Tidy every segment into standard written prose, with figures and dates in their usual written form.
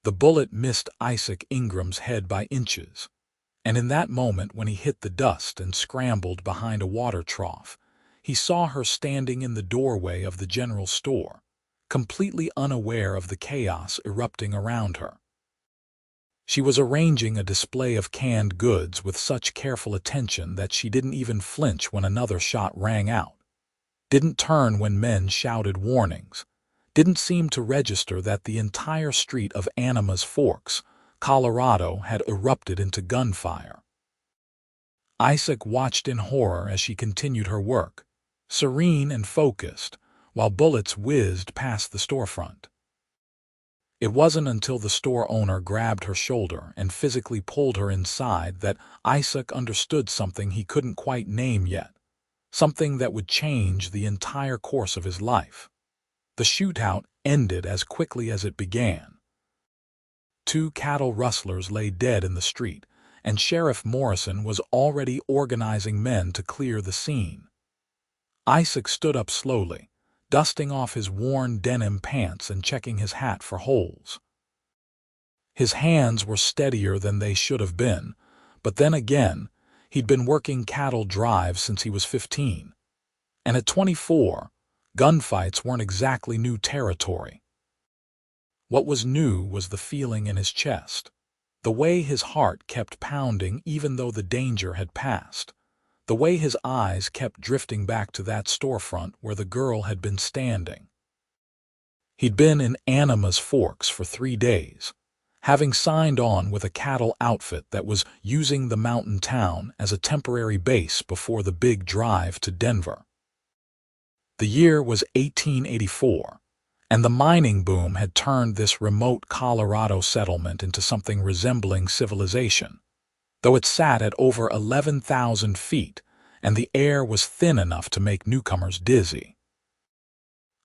The bullet missed Isaac Ingram's head by inches, and in that moment when he hit the dust and scrambled behind a water trough, he saw her standing in the doorway of the general store, completely unaware of the chaos erupting around her. She was arranging a display of canned goods with such careful attention that she didn't even flinch when another shot rang out, didn't turn when men shouted warnings, didn't seem to register that the entire street of Animas Forks, Colorado, had erupted into gunfire. Isaac watched in horror as she continued her work, serene and focused, while bullets whizzed past the storefront. It wasn't until the store owner grabbed her shoulder and physically pulled her inside that Isaac understood something he couldn't quite name yet, something that would change the entire course of his life. The shootout ended as quickly as it began. 2 cattle rustlers lay dead in the street, and Sheriff Morrison was already organizing men to clear the scene. Isaac stood up slowly, dusting off his worn denim pants and checking his hat for holes. His hands were steadier than they should have been, but then again, he'd been working cattle drives since he was 15. And at 24, gunfights weren't exactly new territory. What was new was the feeling in his chest, the way his heart kept pounding even though the danger had passed, the way his eyes kept drifting back to that storefront where the girl had been standing. He'd been in Animas Forks for 3 days, having signed on with a cattle outfit that was using the mountain town as a temporary base before the big drive to Denver. The year was 1884, and the mining boom had turned this remote Colorado settlement into something resembling civilization, though it sat at over 11,000 feet, and the air was thin enough to make newcomers dizzy.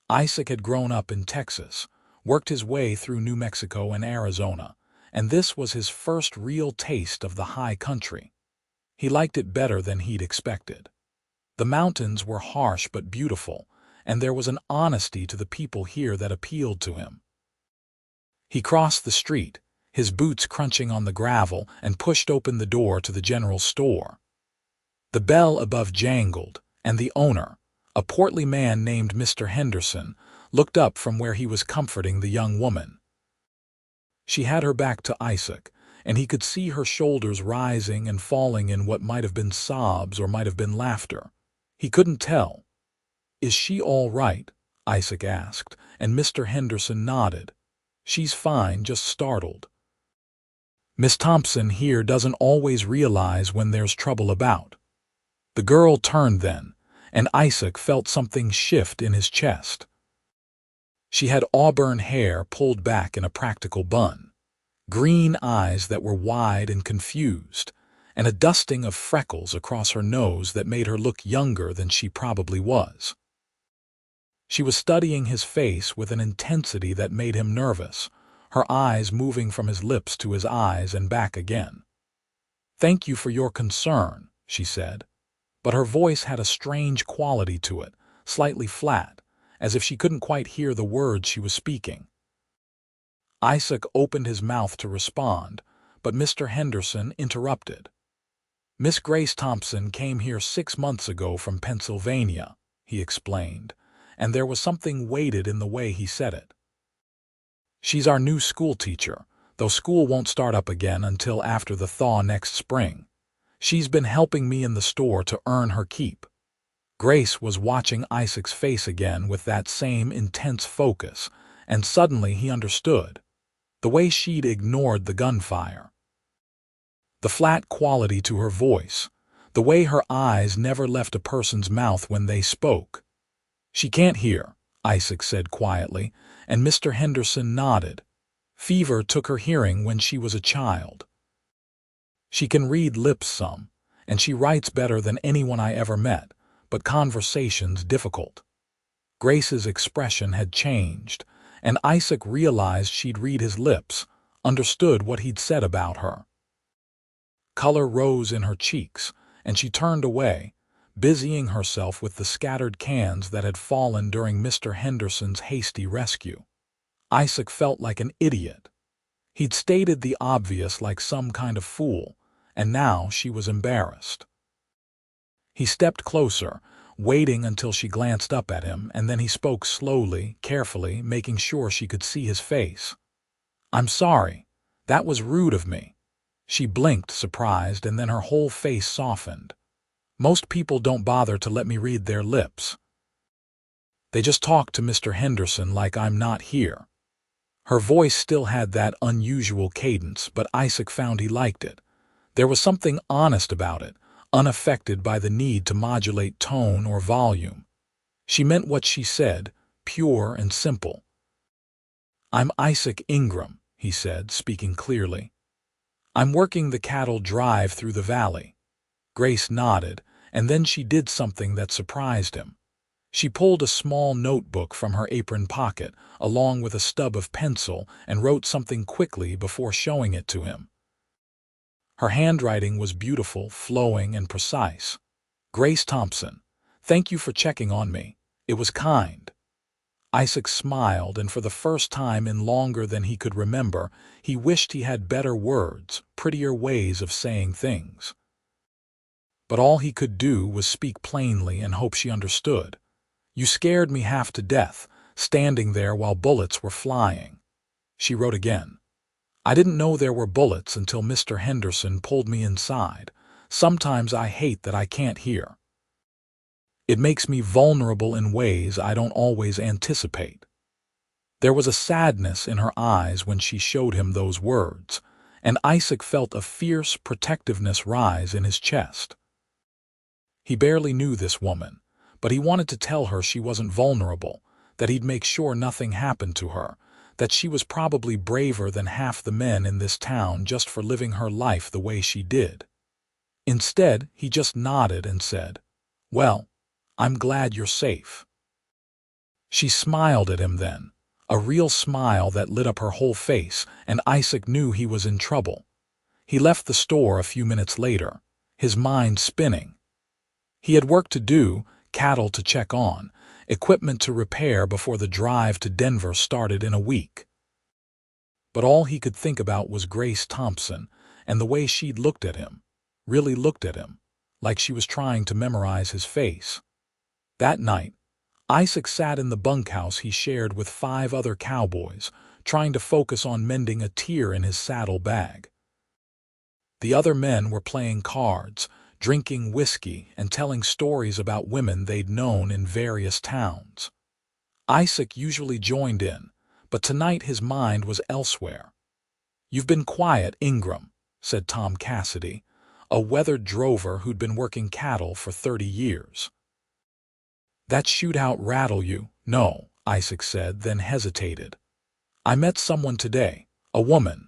Isaac had grown up in Texas, worked his way through New Mexico and Arizona, and this was his first real taste of the high country. He liked it better than he'd expected. The mountains were harsh but beautiful, and there was an honesty to the people here that appealed to him. He crossed the street, his boots crunching on the gravel, and pushed open the door to the general store. The bell above jangled, and the owner, a portly man named Mr. Henderson, looked up from where he was comforting the young woman. She had her back to Isaac, and he could see her shoulders rising and falling in what might have been sobs or might have been laughter. He couldn't tell. "Is she all right?" Isaac asked, and Mr. Henderson nodded. "She's fine, just startled. Miss Thompson here doesn't always realize when there's trouble about." The girl turned then, and Isaac felt something shift in his chest. She had auburn hair pulled back in a practical bun, green eyes that were wide and confused, and a dusting of freckles across her nose that made her look younger than she probably was. She was studying his face with an intensity that made him nervous, her eyes moving from his lips to his eyes and back again. "Thank you for your concern," she said, but her voice had a strange quality to it, slightly flat, as if she couldn't quite hear the words she was speaking. Isaac opened his mouth to respond, but Mr. Henderson interrupted. "Miss Grace Thompson came here 6 months ago from Pennsylvania," he explained, and there was something weighted in the way he said it. "She's our new schoolteacher, though school won't start up again until after the thaw next spring. She's been helping me in the store to earn her keep." Grace was watching Isaac's face again with that same intense focus, and suddenly he understood. The way she'd ignored the gunfire. The flat quality to her voice, the way her eyes never left a person's mouth when they spoke. "She can't hear," Isaac said quietly, and Mr. Henderson nodded. "Fever took her hearing when she was a child. She can read lips some, and she writes better than anyone I ever met, but conversation's difficult." Grace's expression had changed, and Isaac realized she'd read his lips, understood what he'd said about her. Color rose in her cheeks, and she turned away, busying herself with the scattered cans that had fallen during Mr. Henderson's hasty rescue. Isaac felt like an idiot. He'd stated the obvious like some kind of fool, and now she was embarrassed. He stepped closer, waiting until she glanced up at him, and then he spoke slowly, carefully, making sure she could see his face. "I'm sorry. That was rude of me." She blinked, surprised, and then her whole face softened. "Most people don't bother to let me read their lips. They just talk to Mr. Henderson like I'm not here." Her voice still had that unusual cadence, but Isaac found he liked it. There was something honest about it, unaffected by the need to modulate tone or volume. She meant what she said, pure and simple. "I'm Isaac Ingram," he said, speaking clearly. "I'm working the cattle drive through the valley." Grace nodded, and then she did something that surprised him. She pulled a small notebook from her apron pocket, along with a stub of pencil, and wrote something quickly before showing it to him. Her handwriting was beautiful, flowing, and precise. "Grace Thompson, thank you for checking on me. It was kind." Isaac smiled, and for the first time in longer than he could remember, he wished he had better words, prettier ways of saying things. But all he could do was speak plainly and hope she understood. "You scared me half to death, standing there while bullets were flying." She wrote again. "I didn't know there were bullets until Mr. Henderson pulled me inside. Sometimes I hate that I can't hear. It makes me vulnerable in ways I don't always anticipate." There was a sadness in her eyes when she showed him those words, and Isaac felt a fierce protectiveness rise in his chest. He barely knew this woman, but he wanted to tell her she wasn't vulnerable, that he'd make sure nothing happened to her, that she was probably braver than half the men in this town just for living her life the way she did. Instead, he just nodded and said, "Well, I'm glad you're safe." She smiled at him then, a real smile that lit up her whole face, and Isaac knew he was in trouble. He left the store a few minutes later, his mind spinning. He had work to do, cattle to check on, equipment to repair before the drive to Denver started in a week. But all he could think about was Grace Thompson and the way she'd looked at him, really looked at him, like she was trying to memorize his face. That night, Isaac sat in the bunkhouse he shared with 5 other cowboys, trying to focus on mending a tear in his saddle bag. The other men were playing cards, drinking whiskey, and telling stories about women they'd known in various towns. Isaac usually joined in, but tonight his mind was elsewhere. "You've been quiet, Ingram," said Tom Cassidy, a weathered drover who'd been working cattle for 30 years. "That shootout rattle you?" "No," Isaac said, then hesitated. "I met someone today, a woman."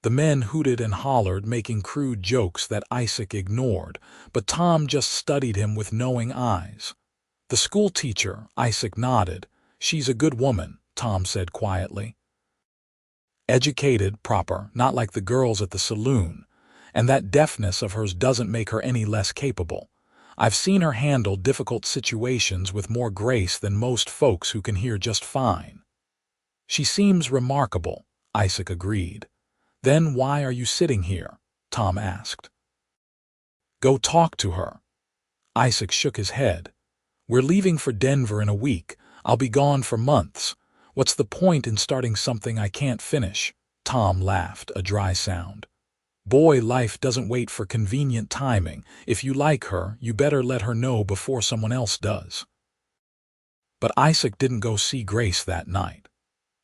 The men hooted and hollered, making crude jokes that Isaac ignored, but Tom just studied him with knowing eyes. "The schoolteacher," Isaac nodded. "She's a good woman," Tom said quietly. "Educated, proper, not like the girls at the saloon. And that deafness of hers doesn't make her any less capable. I've seen her handle difficult situations with more grace than most folks who can hear just fine." "She seems remarkable," Isaac agreed. "Then why are you sitting here?" Tom asked. "Go talk to her." Isaac shook his head. "We're leaving for Denver in a week. I'll be gone for months. What's the point in starting something I can't finish?" Tom laughed, a dry sound. "Boy, life doesn't wait for convenient timing. If you like her, you better let her know before someone else does." But Isaac didn't go see Grace that night.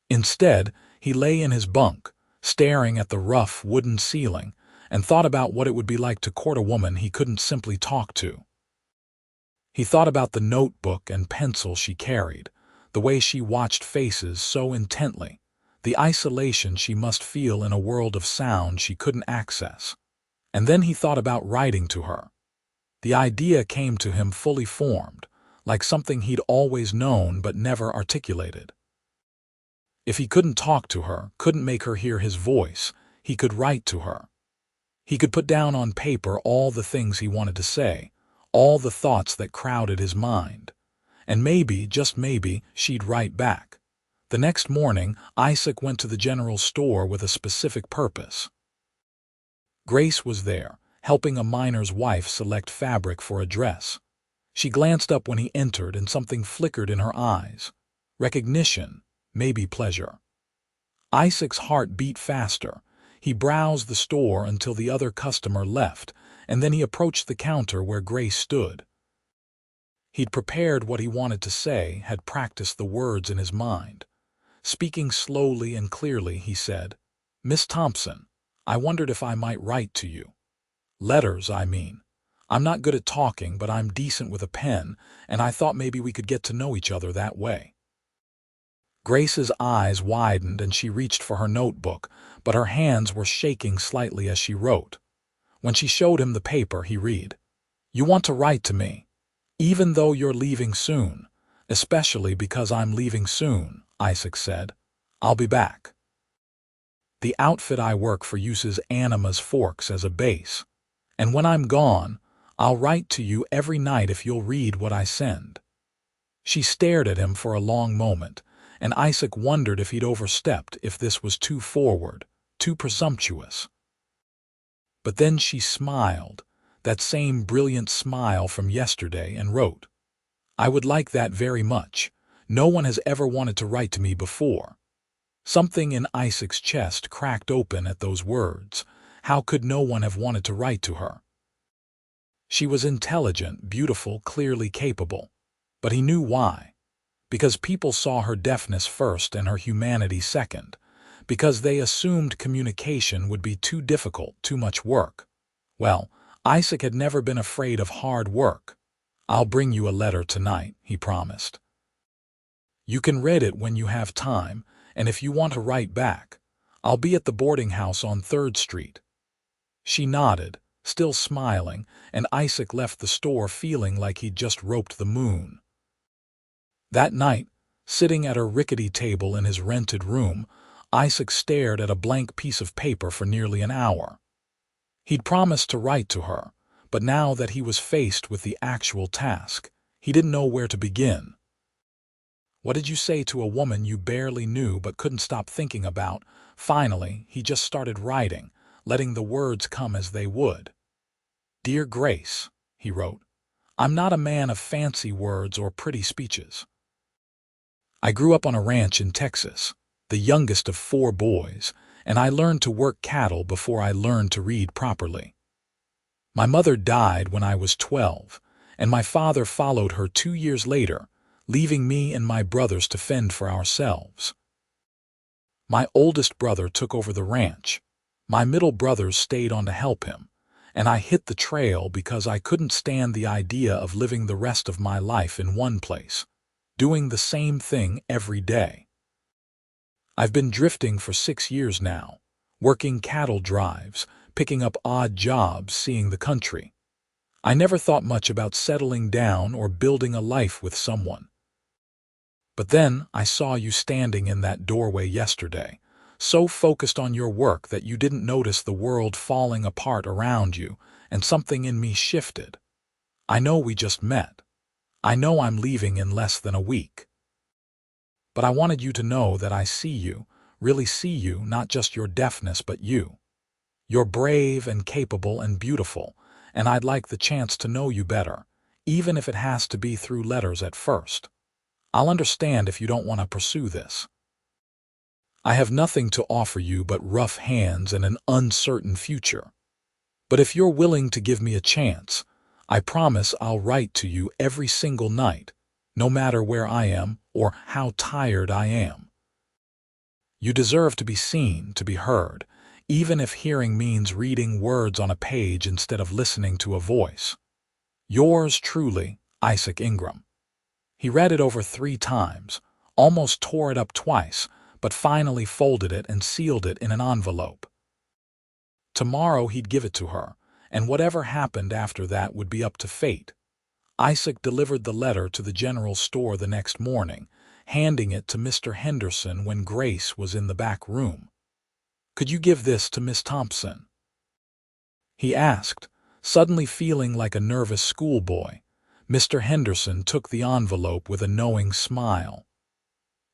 Instead, he lay in his bunk, staring at the rough wooden ceiling, and thought about what it would be like to court a woman he couldn't simply talk to. He thought about the notebook and pencil she carried, the way she watched faces so intently, the isolation she must feel in a world of sound she couldn't access. And then he thought about writing to her. The idea came to him fully formed, like something he'd always known but never articulated. If he couldn't talk to her, couldn't make her hear his voice, he could write to her. He could put down on paper all the things he wanted to say, all the thoughts that crowded his mind. And maybe, just maybe, she'd write back. The next morning, Isaac went to the general store with a specific purpose. Grace was there, helping a miner's wife select fabric for a dress. She glanced up when he entered and something flickered in her eyes. Recognition, maybe pleasure. Isaac's heart beat faster. He browsed the store until the other customer left, and then he approached the counter where Grace stood. He'd prepared what he wanted to say, had practiced the words in his mind. Speaking slowly and clearly, he said, "Miss Thompson, I wondered if I might write to you. Letters, I mean. I'm not good at talking, but I'm decent with a pen, and I thought maybe we could get to know each other that way." Grace's eyes widened and she reached for her notebook, but her hands were shaking slightly as she wrote. When she showed him the paper, he read, "You want to write to me, even though you're leaving soon, especially because I'm leaving soon," Isaac said. "I'll be back. The outfit I work for uses Anima's forks as a base, and when I'm gone, I'll write to you every night if you'll read what I send." She stared at him for a long moment, and Isaac wondered if he'd overstepped, if this was too forward, too presumptuous. But then she smiled, that same brilliant smile from yesterday, and wrote, "I would like that very much. No one has ever wanted to write to me before." Something in Isaac's chest cracked open at those words. How could no one have wanted to write to her? She was intelligent, beautiful, clearly capable. But he knew why. Because people saw her deafness first and her humanity second. Because they assumed communication would be too difficult, too much work. Well, Isaac had never been afraid of hard work. "I'll bring you a letter tonight," he promised. "You can read it when you have time, and if you want to write back, I'll be at the boarding house on 3rd Street. She nodded, still smiling, and Isaac left the store feeling like he'd just roped the moon. That night, sitting at a rickety table in his rented room, Isaac stared at a blank piece of paper for nearly an hour. He'd promised to write to her, but now that he was faced with the actual task, he didn't know where to begin. What did you say to a woman you barely knew but couldn't stop thinking about? Finally, he just started writing, letting the words come as they would. "Dear Grace," he wrote, "I'm not a man of fancy words or pretty speeches. I grew up on a ranch in Texas, the youngest of 4 boys, and I learned to work cattle before I learned to read properly. My mother died when I was 12, and my father followed her 2 years later, leaving me and my brothers to fend for ourselves. My oldest brother took over the ranch. My middle brothers stayed on to help him, and I hit the trail because I couldn't stand the idea of living the rest of my life in one place, doing the same thing every day. I've been drifting for 6 years now, working cattle drives, picking up odd jobs, seeing the country. I never thought much about settling down or building a life with someone. But then I saw you standing in that doorway yesterday, so focused on your work that you didn't notice the world falling apart around you, and something in me shifted. I know we just met. I know I'm leaving in less than a week. But I wanted you to know that I see you, really see you, not just your deafness but you. You're brave and capable and beautiful, and I'd like the chance to know you better, even if it has to be through letters at first. I'll understand if you don't want to pursue this. I have nothing to offer you but rough hands and an uncertain future. But if you're willing to give me a chance, I promise I'll write to you every single night, no matter where I am or how tired I am. You deserve to be seen, to be heard, even if hearing means reading words on a page instead of listening to a voice. Yours truly, Isaac Ingram." He read it over 3 times, almost tore it up twice, but finally folded it and sealed it in an envelope. Tomorrow he'd give it to her, and whatever happened after that would be up to fate. Isaac delivered the letter to the general store the next morning, handing it to Mr. Henderson when Grace was in the back room. "Could you give this to Miss Thompson?" he asked, suddenly feeling like a nervous schoolboy. Mr. Henderson took the envelope with a knowing smile.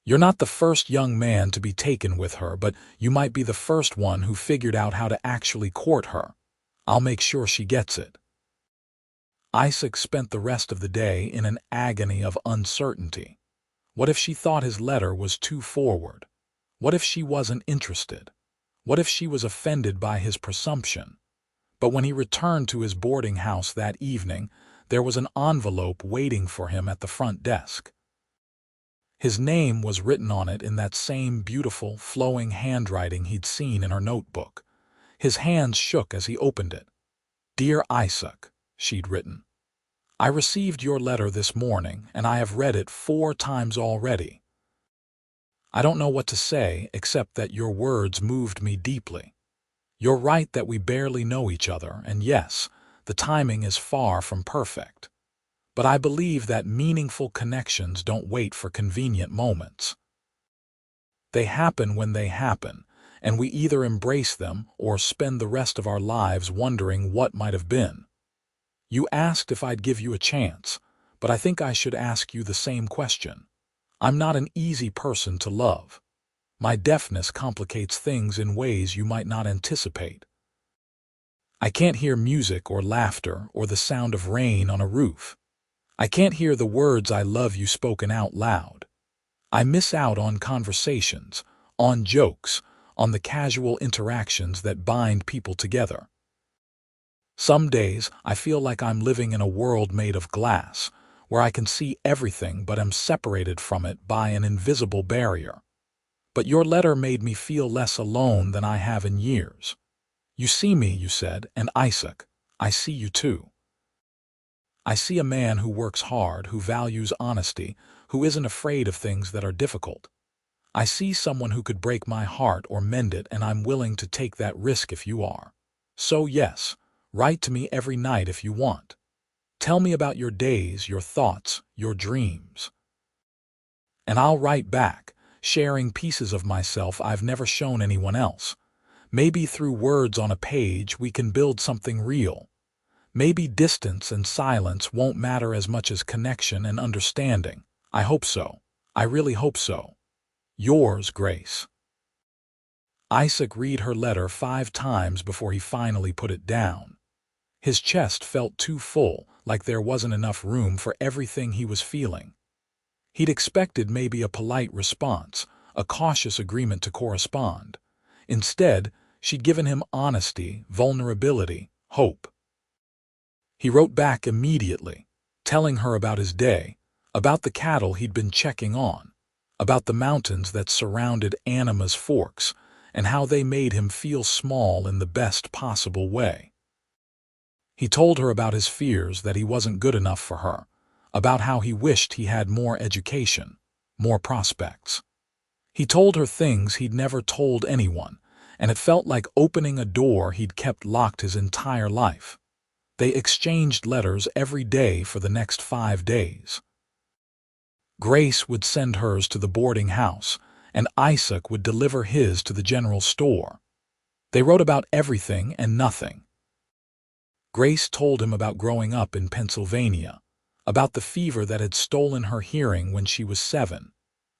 You're not the first young man to be taken with her, but you might be the first one who figured out how to actually court her. I'll make sure she gets it." Isaac spent the rest of the day in an agony of uncertainty. What if she thought his letter was too forward? What if she wasn't interested? What if she was offended by his presumption? But when he returned to his boarding house that evening, there was an envelope waiting for him at the front desk. His name was written on it in that same beautiful, flowing handwriting he'd seen in her notebook. His hands shook as he opened it. "Dear Isaac," she'd written, "I received your letter this morning, and I have read it 4 times already. I don't know what to say except that your words moved me deeply. You're right that we barely know each other, and yes, the timing is far from perfect. But I believe that meaningful connections don't wait for convenient moments. They happen when they happen, and we either embrace them or spend the rest of our lives wondering what might have been. You asked if I'd give you a chance, but I think I should ask you the same question. I'm not an easy person to love. My deafness complicates things in ways you might not anticipate. I can't hear music or laughter or the sound of rain on a roof. I can't hear the words I love you spoken out loud. I miss out on conversations, on jokes, on the casual interactions that bind people together. Some days I feel like I'm living in a world made of glass, where I can see everything but am separated from it by an invisible barrier. But your letter made me feel less alone than I have in years. You see me, you said, and Isaac, I see you too. I see a man who works hard, who values honesty, who isn't afraid of things that are difficult. I see someone who could break my heart or mend it, and I'm willing to take that risk if you are. So yes, write to me every night if you want. Tell me about your days, your thoughts, your dreams. And I'll write back, sharing pieces of myself I've never shown anyone else. Maybe through words on a page we can build something real. Maybe distance and silence won't matter as much as connection and understanding. I hope so. I really hope so. Yours, Grace. Isaac read her letter 5 times before he finally put it down. His chest felt too full, like there wasn't enough room for everything he was feeling. He'd expected maybe a polite response, a cautious agreement to correspond. Instead, she'd given him honesty, vulnerability, hope. He wrote back immediately, telling her about his day, about the cattle he'd been checking on, about the mountains that surrounded Anima's Forks, and how they made him feel small in the best possible way. He told her about his fears that he wasn't good enough for her, about how he wished he had more education, more prospects. He told her things he'd never told anyone, and it felt like opening a door he'd kept locked his entire life. They exchanged letters every day for the next 5 days. Grace would send hers to the boarding house, and Isaac would deliver his to the general store. They wrote about everything and nothing. Grace told him about growing up in Pennsylvania, about the fever that had stolen her hearing when she was 7,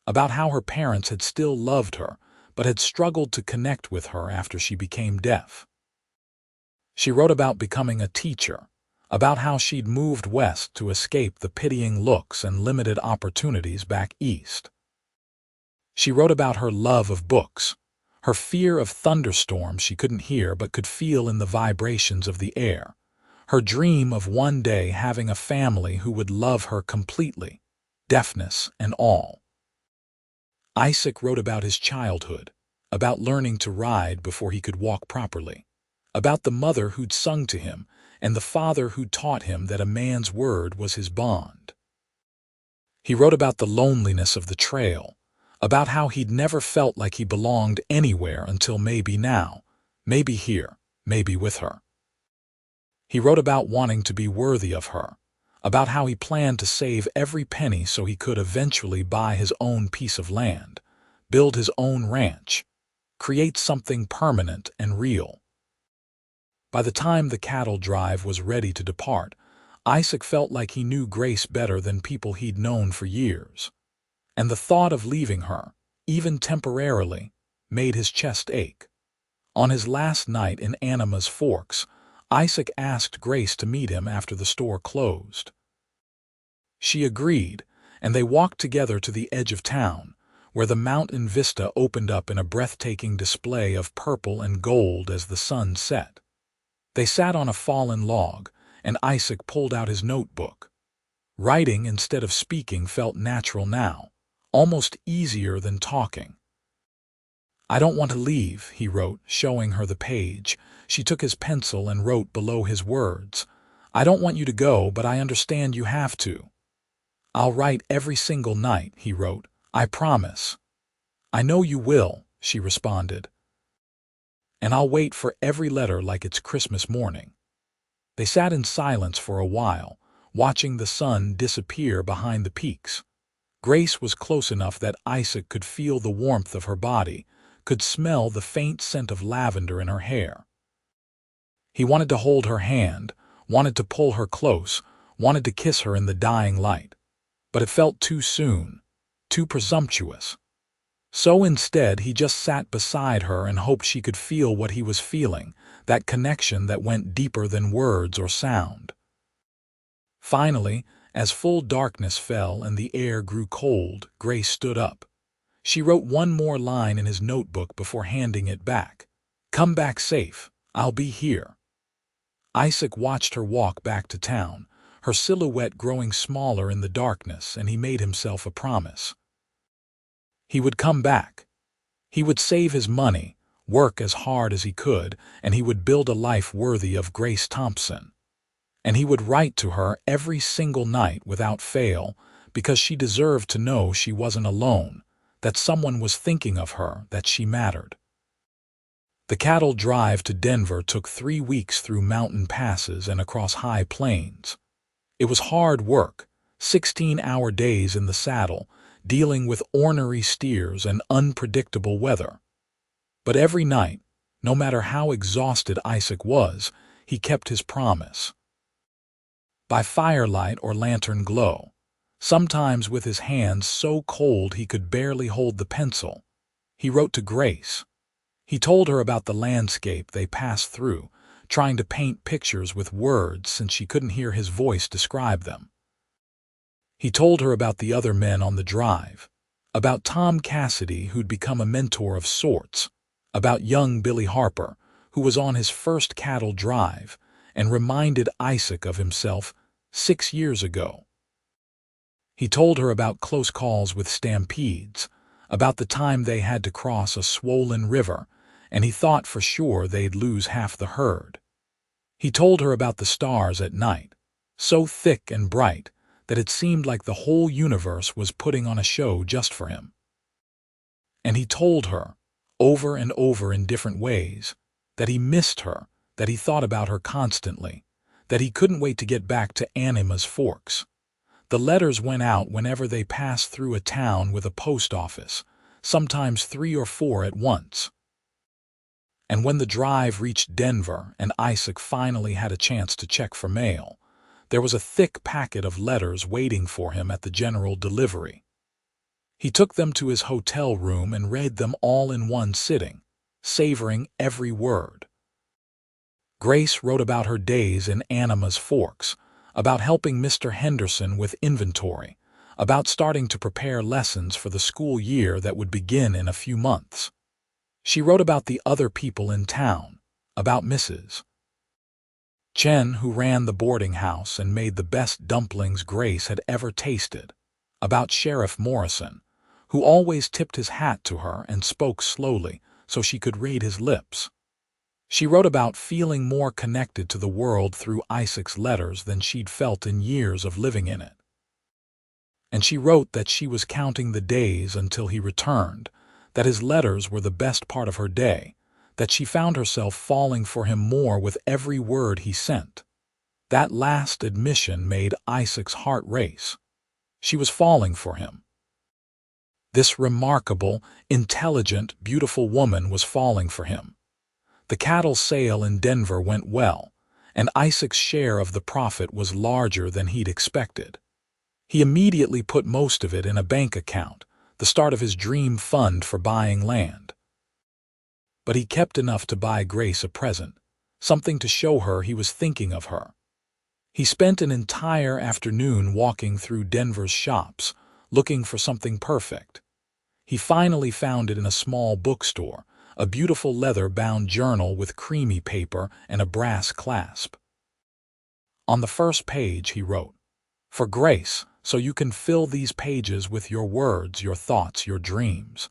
about how her parents had still loved her but had struggled to connect with her after she became deaf. She wrote about becoming a teacher, about how she'd moved west to escape the pitying looks and limited opportunities back east. She wrote about her love of books, her fear of thunderstorms she couldn't hear but could feel in the vibrations of the air, her dream of one day having a family who would love her completely, deafness and all. Isaac wrote about his childhood, about learning to ride before he could walk properly, about the mother who'd sung to him and the father who'd taught him that a man's word was his bond. He wrote about the loneliness of the trail, about how he'd never felt like he belonged anywhere until maybe now, maybe here, maybe with her. He wrote about wanting to be worthy of her, about how he planned to save every penny so he could eventually buy his own piece of land, build his own ranch, create something permanent and real. By the time the cattle drive was ready to depart, Isaac felt like he knew Grace better than people he'd known for years. and the thought of leaving her, even temporarily, made his chest ache. On his last night in Anima's Forks, Isaac asked Grace to meet him after the store closed. She agreed, and they walked together to the edge of town, where the mountain vista opened up in a breathtaking display of purple and gold as the sun set. They sat on a fallen log, and Isaac pulled out his notebook. Writing instead of speaking felt natural now, almost easier than talking. "I don't want to leave," he wrote, showing her the page. She took his pencil and wrote below his words, "I don't want you to go, but I understand you have to." "I'll write every single night," he wrote. "I promise." "I know you will," she responded. "And I'll wait for every letter like it's Christmas morning." They sat in silence for a while, watching the sun disappear behind the peaks. Grace was close enough that Isaac could feel the warmth of her body, could smell the faint scent of lavender in her hair. He wanted to hold her hand, wanted to pull her close, wanted to kiss her in the dying light. But it felt too soon, too presumptuous. So instead he just sat beside her and hoped she could feel what he was feeling, that connection that went deeper than words or sound. Finally, as full darkness fell and the air grew cold, Grace stood up. She wrote one more line in his notebook before handing it back. "Come back safe. I'll be here." Isaac watched her walk back to town, her silhouette growing smaller in the darkness, and he made himself a promise. He would come back. He would save his money, work as hard as he could, and he would build a life worthy of Grace Thompson. And he would write to her every single night without fail, because she deserved to know she wasn't alone, that someone was thinking of her, that she mattered. The cattle drive to Denver took 3 weeks through mountain passes and across high plains. It was hard work, 16-hour days in the saddle, dealing with ornery steers and unpredictable weather. But every night, no matter how exhausted Isaac was, he kept his promise. By firelight or lantern glow, sometimes with his hands so cold he could barely hold the pencil, he wrote to Grace. He told her about the landscape they passed through, trying to paint pictures with words since she couldn't hear his voice describe them. He told her about the other men on the drive, about Tom Cassidy, who'd become a mentor of sorts, about young Billy Harper, who was on his first cattle drive, and reminded Isaac of himself 6 years ago. He told her about close calls with stampedes, about the time they had to cross a swollen river, and he thought for sure they'd lose half the herd. He told her about the stars at night, so thick and bright that it seemed like the whole universe was putting on a show just for him. And he told her, over and over in different ways, that he missed her, that he thought about her constantly, that he couldn't wait to get back to Anima's Forks. The letters went out whenever they passed through a town with a post office, sometimes 3 or 4 at once. And when the drive reached Denver and Isaac finally had a chance to check for mail, there was a thick packet of letters waiting for him at the general delivery. He took them to his hotel room and read them all in one sitting, savoring every word. Grace wrote about her days in Anima's Forks, about helping Mr. Henderson with inventory, about starting to prepare lessons for the school year that would begin in a few months. She wrote about the other people in town, about Mrs. Chen, who ran the boarding house and made the best dumplings Grace had ever tasted, about Sheriff Morrison, who always tipped his hat to her and spoke slowly so she could read his lips. She wrote about feeling more connected to the world through Isaac's letters than she'd felt in years of living in it. And she wrote that she was counting the days until he returned, that his letters were the best part of her day, that she found herself falling for him more with every word he sent. That last admission made Isaac's heart race. She was falling for him. This remarkable, intelligent, beautiful woman was falling for him. The cattle sale in Denver went well, and Isaac's share of the profit was larger than he'd expected. He immediately put most of it in a bank account, the start of his dream fund for buying land. But he kept enough to buy Grace a present, something to show her he was thinking of her. He spent an entire afternoon walking through Denver's shops, looking for something perfect. He finally found it in a small bookstore, a beautiful leather-bound journal with creamy paper and a brass clasp. On the first page he wrote, "For Grace, so you can fill these pages with your words, your thoughts, your dreams.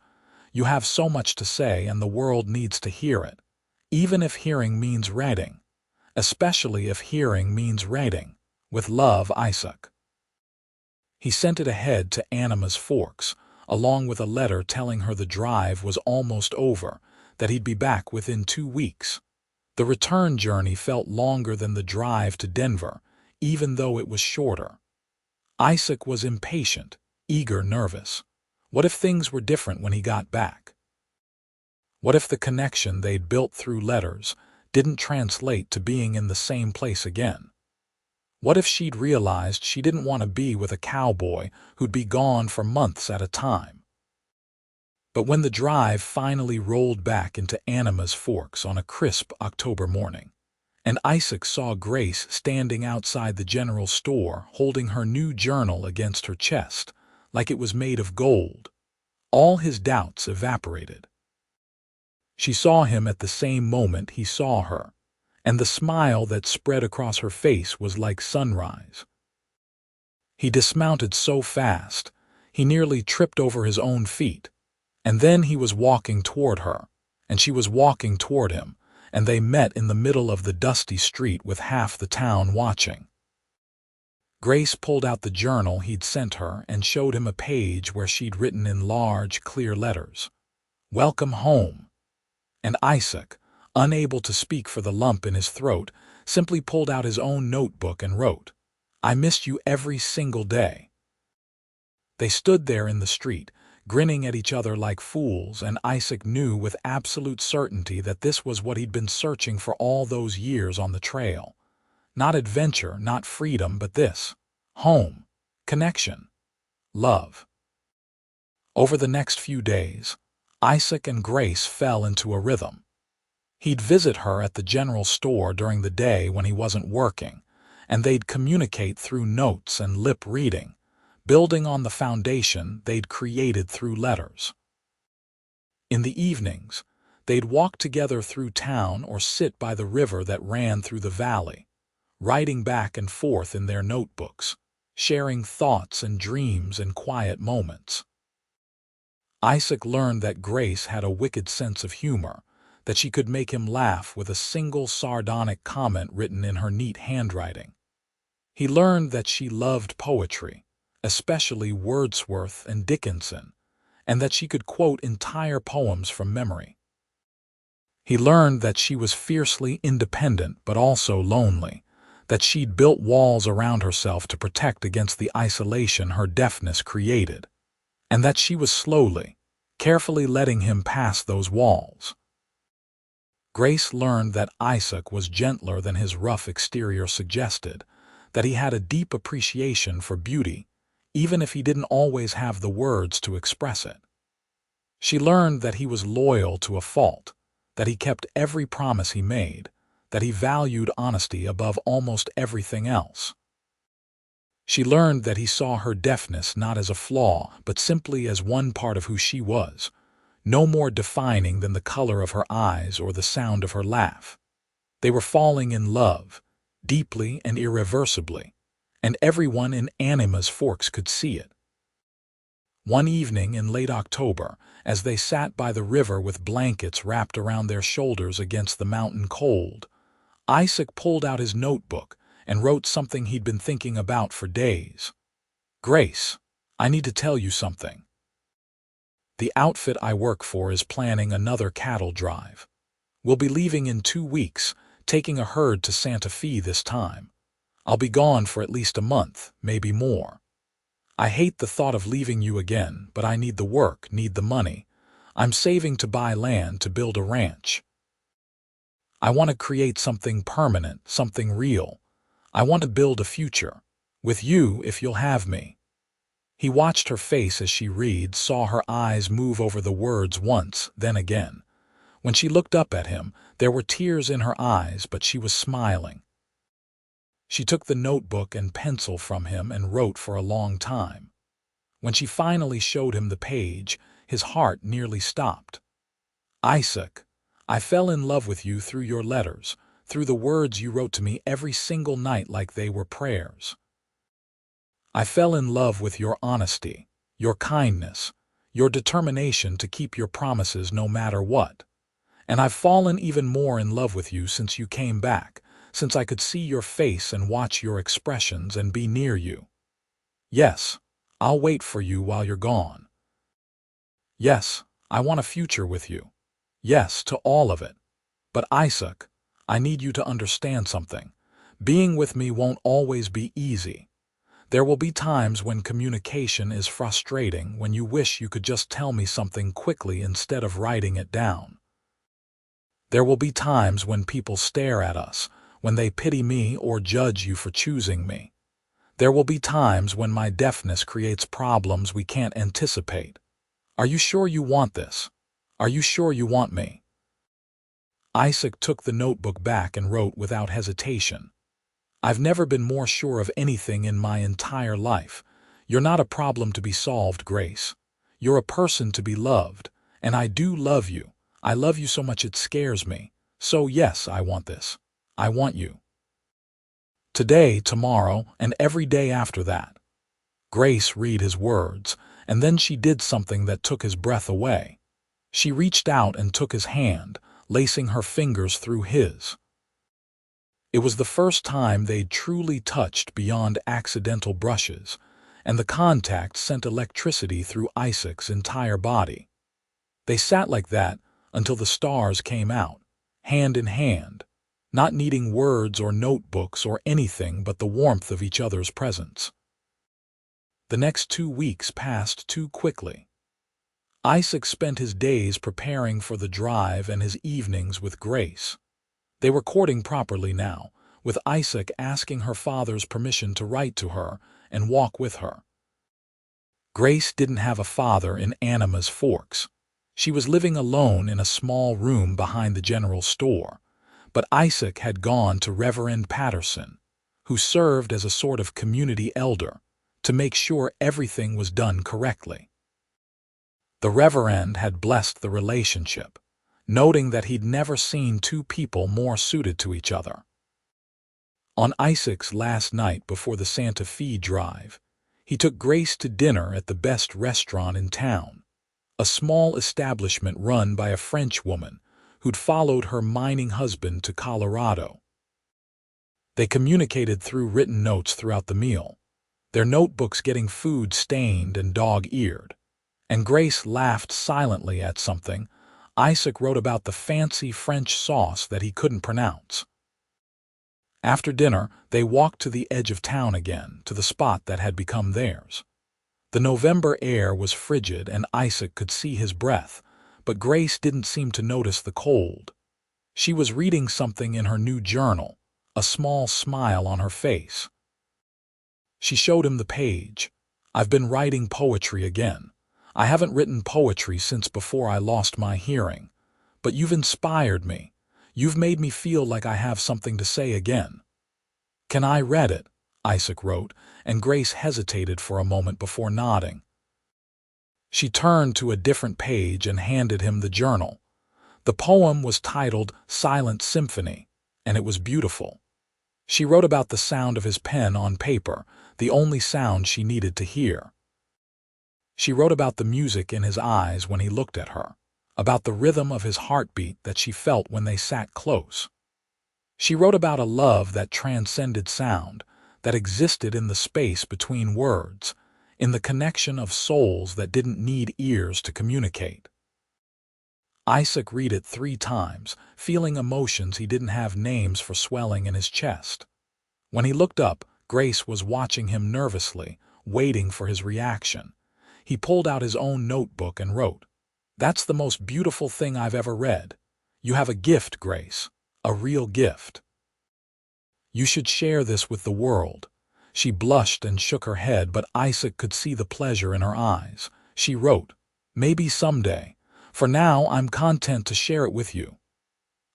You have so much to say and the world needs to hear it, even if hearing means reading. Especially if hearing means reading. With love, Isaac." He sent it ahead to Anima's Forks, along with a letter telling her the drive was almost over, that he'd be back within 2 weeks. The return journey felt longer than the drive to Denver, even though it was shorter. Isaac was impatient, eager, nervous. What if things were different when he got back? What if the connection they'd built through letters didn't translate to being in the same place again? What if she'd realized she didn't want to be with a cowboy who'd be gone for months at a time? But when the drive finally rolled back into Anima's Forks on a crisp October morning, and Isaac saw Grace standing outside the general store holding her new journal against her chest, like it was made of gold, all his doubts evaporated. She saw him at the same moment he saw her, and the smile that spread across her face was like sunrise. He dismounted so fast, he nearly tripped over his own feet, and then he was walking toward her, and she was walking toward him, and they met in the middle of the dusty street with half the town watching. Grace pulled out the journal he'd sent her and showed him a page where she'd written in large, clear letters, "Welcome home." And Isaac, unable to speak for the lump in his throat, simply pulled out his own notebook and wrote, "I missed you every single day." They stood there in the street, grinning at each other like fools, and Isaac knew with absolute certainty that this was what he'd been searching for all those years on the trail. Not adventure, not freedom, but this: home, connection, love. Over the next few days, Isaac and Grace fell into a rhythm. He'd visit her at the general store during the day when he wasn't working, and they'd communicate through notes and lip reading, building on the foundation they'd created through letters. In the evenings, they'd walk together through town or sit by the river that ran through the valley, writing back and forth in their notebooks, sharing thoughts and dreams in quiet moments. Isaac learned that Grace had a wicked sense of humor, that she could make him laugh with a single sardonic comment written in her neat handwriting. He learned that she loved poetry, especially Wordsworth and Dickinson, and that she could quote entire poems from memory. He learned that she was fiercely independent but also lonely, that she'd built walls around herself to protect against the isolation her deafness created, and that she was slowly, carefully letting him pass those walls. Grace learned that Isaac was gentler than his rough exterior suggested, that he had a deep appreciation for beauty, even if he didn't always have the words to express it. She learned that he was loyal to a fault, that he kept every promise he made, that he valued honesty above almost everything else. She learned that he saw her deafness not as a flaw, but simply as one part of who she was, no more defining than the color of her eyes or the sound of her laugh. They were falling in love, deeply and irreversibly, and everyone in Anima's Forks could see it. One evening in late October, as they sat by the river with blankets wrapped around their shoulders against the mountain cold, Isaac pulled out his notebook and wrote something he'd been thinking about for days. "Grace, I need to tell you something. The outfit I work for is planning another cattle drive. We'll be leaving in 2 weeks, taking a herd to Santa Fe this time. I'll be gone for at least a month, maybe more. I hate the thought of leaving you again, but I need the work, need the money. I'm saving to buy land to build a ranch. I want to create something permanent, something real. I want to build a future. With you, if you'll have me. He watched her face as she read, saw her eyes move over the words once, then again. When she looked up at him, there were tears in her eyes, but she was smiling. She took the notebook and pencil from him and wrote for a long time. When she finally showed him the page, his heart nearly stopped. Isaac, I fell in love with you through your letters, through the words you wrote to me every single night like they were prayers. I fell in love with your honesty, your kindness, your determination to keep your promises no matter what. And I've fallen even more in love with you since you came back, since I could see your face and watch your expressions and be near you. Yes, I'll wait for you while you're gone. Yes, I want a future with you. Yes, to all of it. But Isaac, I need you to understand something. Being with me won't always be easy. There will be times when communication is frustrating, when you wish you could just tell me something quickly instead of writing it down. There will be times when people stare at us, when they pity me or judge you for choosing me. There will be times when my deafness creates problems we can't anticipate. Are you sure you want this? Are you sure you want me? Isaac took the notebook back and wrote without hesitation. I've never been more sure of anything in my entire life. You're not a problem to be solved, Grace. You're a person to be loved, and I do love you. I love you so much it scares me. So yes, I want this. I want you. Today, tomorrow, and every day after that. Grace read his words, and then she did something that took his breath away. She reached out and took his hand, lacing her fingers through his. It was the first time they'd truly touched beyond accidental brushes, and the contact sent electricity through Isaac's entire body. They sat like that until the stars came out, hand in hand, not needing words or notebooks or anything but the warmth of each other's presence. The next 2 weeks passed too quickly. Isaac spent his days preparing for the drive and his evenings with Grace. They were courting properly now, with Isaac asking her father's permission to write to her and walk with her. Grace didn't have a father in Anima's Forks. She was living alone in a small room behind the general store, but Isaac had gone to Reverend Patterson, who served as a sort of community elder, to make sure everything was done correctly. The Reverend had blessed the relationship, noting that he'd never seen two people more suited to each other. On Isaac's last night before the Santa Fe drive, he took Grace to dinner at the best restaurant in town, a small establishment run by a French woman who'd followed her mining husband to Colorado. They communicated through written notes throughout the meal, their notebooks getting food stained and dog-eared, and Grace laughed silently at something Isaac wrote about the fancy French sauce that he couldn't pronounce. After dinner, they walked to the edge of town again, to the spot that had become theirs. The November air was frigid and Isaac could see his breath, but Grace didn't seem to notice the cold. She was reading something in her new journal, a small smile on her face. She showed him the page. I've been writing poetry again. I haven't written poetry since before I lost my hearing, but you've inspired me. You've made me feel like I have something to say again. Can I read it? Isaac wrote, and Grace hesitated for a moment before nodding. She turned to a different page and handed him the journal. The poem was titled Silent Symphony, and it was beautiful. She wrote about the sound of his pen on paper, the only sound she needed to hear. She wrote about the music in his eyes when he looked at her, about the rhythm of his heartbeat that she felt when they sat close. She wrote about a love that transcended sound, that existed in the space between words, in the connection of souls that didn't need ears to communicate. Isaac read it 3 times, feeling emotions he didn't have names for swelling in his chest. When he looked up, Grace was watching him nervously, waiting for his reaction. He pulled out his own notebook and wrote, "That's the most beautiful thing I've ever read. You have a gift, Grace, a real gift. You should share this with the world. She blushed and shook her head, but Isaac could see the pleasure in her eyes. She wrote, "Maybe someday. For now, I'm content to share it with you."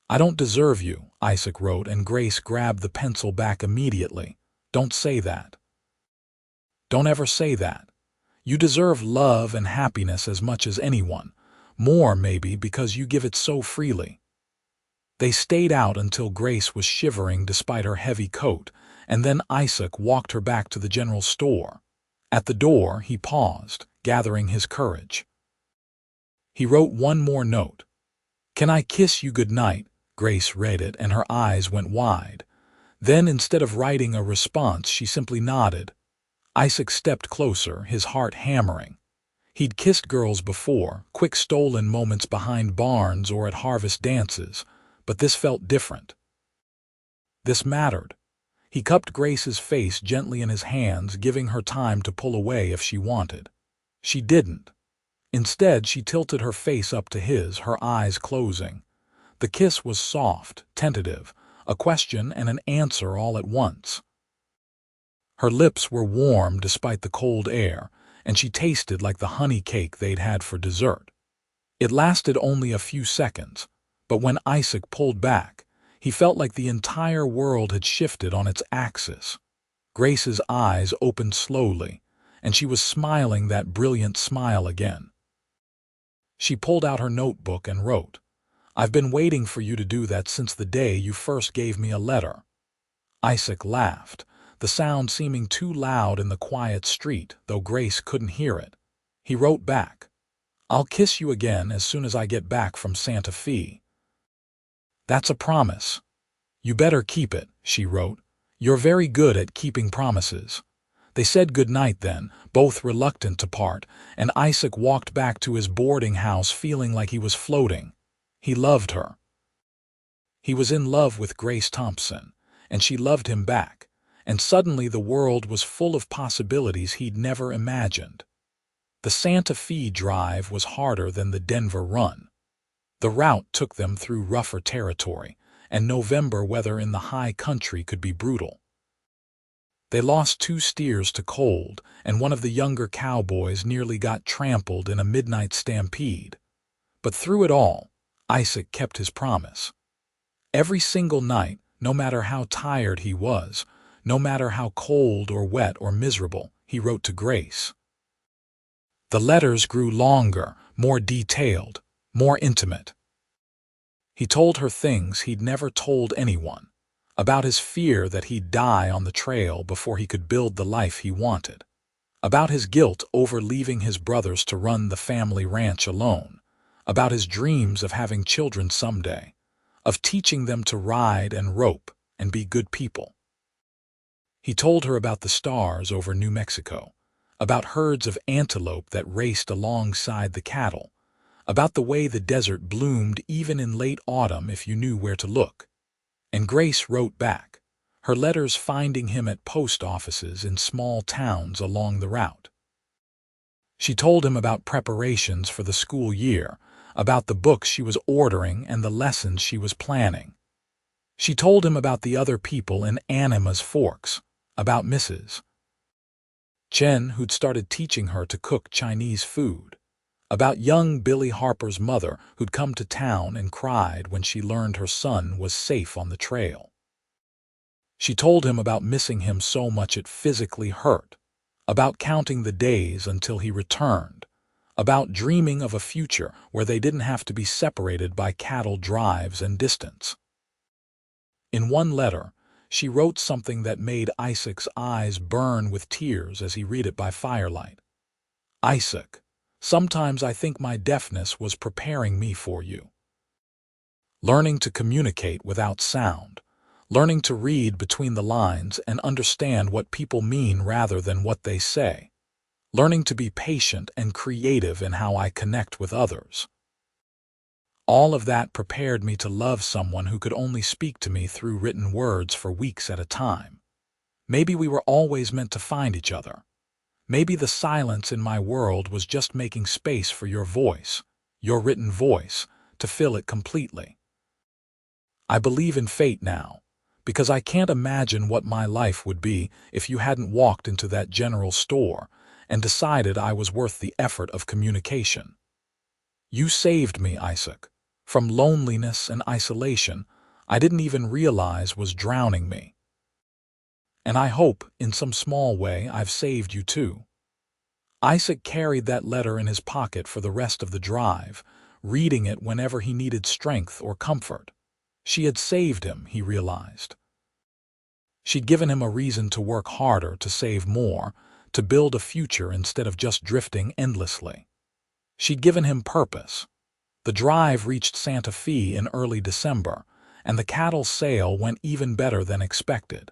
"I don't deserve you," Isaac wrote, and Grace grabbed the pencil back immediately. "Don't say that. Don't ever say that. You deserve love and happiness as much as anyone. More, maybe, because you give it so freely." They stayed out until Grace was shivering despite her heavy coat, and then Isaac walked her back to the general store. At the door, he paused, gathering his courage. He wrote one more note. "Can I kiss you good night?" Grace read it, and her eyes went wide. Then, instead of writing a response, she simply nodded. Isaac stepped closer, his heart hammering. He'd kissed girls before, quick stolen moments behind barns or at harvest dances, but this felt different. This mattered. He cupped Grace's face gently in his hands, giving her time to pull away if she wanted. She didn't. Instead, she tilted her face up to his, her eyes closing. The kiss was soft, tentative, a question and an answer all at once. Her lips were warm despite the cold air, and she tasted like the honey cake they'd had for dessert. It lasted only a few seconds, but when Isaac pulled back, he felt like the entire world had shifted on its axis. Grace's eyes opened slowly, and she was smiling that brilliant smile again. She pulled out her notebook and wrote, "I've been waiting for you to do that since the day you first gave me a letter." Isaac laughed, the sound seeming too loud in the quiet street, though Grace couldn't hear it. He wrote back, "I'll kiss you again as soon as I get back from Santa Fe." "That's a promise." "You better keep it," she wrote. "You're very good at keeping promises." They said goodnight then, both reluctant to part, and Isaac walked back to his boarding house feeling like he was floating. He loved her. He was in love with Grace Thompson, and she loved him back, and suddenly the world was full of possibilities he'd never imagined. The Santa Fe drive was harder than the Denver run. The route took them through rougher territory, and November weather in the high country could be brutal. They lost 2 steers to cold, and one of the younger cowboys nearly got trampled in a midnight stampede. But through it all, Isaac kept his promise. Every single night, no matter how tired he was, no matter how cold or wet or miserable, he wrote to Grace. The letters grew longer, more detailed, more intimate. He told her things he'd never told anyone, about his fear that he'd die on the trail before he could build the life he wanted, about his guilt over leaving his brothers to run the family ranch alone, about his dreams of having children someday, of teaching them to ride and rope and be good people. He told her about the stars over New Mexico, about herds of antelope that raced alongside the cattle, about the way the desert bloomed even in late autumn if you knew where to look. And Grace wrote back, her letters finding him at post offices in small towns along the route. She told him about preparations for the school year, about the books she was ordering and the lessons she was planning. She told him about the other people in Anima's Forks, about Mrs. Chen, who'd started teaching her to cook Chinese food, about young Billy Harper's mother who'd come to town and cried when she learned her son was safe on the trail. She told him about missing him so much it physically hurt, about counting the days until he returned, about dreaming of a future where they didn't have to be separated by cattle drives and distance. In one letter, she wrote something that made Isaac's eyes burn with tears as he read it by firelight. "Isaac, sometimes I think my deafness was preparing me for you. Learning to communicate without sound, learning to read between the lines and understand what people mean rather than what they say, learning to be patient and creative in how I connect with others. All of that prepared me to love someone who could only speak to me through written words for weeks at a time. Maybe we were always meant to find each other. Maybe the silence in my world was just making space for your voice, your written voice, to fill it completely. I believe in fate now, because I can't imagine what my life would be if you hadn't walked into that general store and decided I was worth the effort of communication. You saved me, Isaac, from loneliness and isolation I didn't even realize was drowning me. And I hope, in some small way, I've saved you too. Isaac carried that letter in his pocket for the rest of the drive, reading it whenever he needed strength or comfort. She had saved him, he realized. She'd given him a reason to work harder, to save more, to build a future instead of just drifting endlessly. She'd given him purpose. The drive reached Santa Fe in early December, and the cattle sale went even better than expected.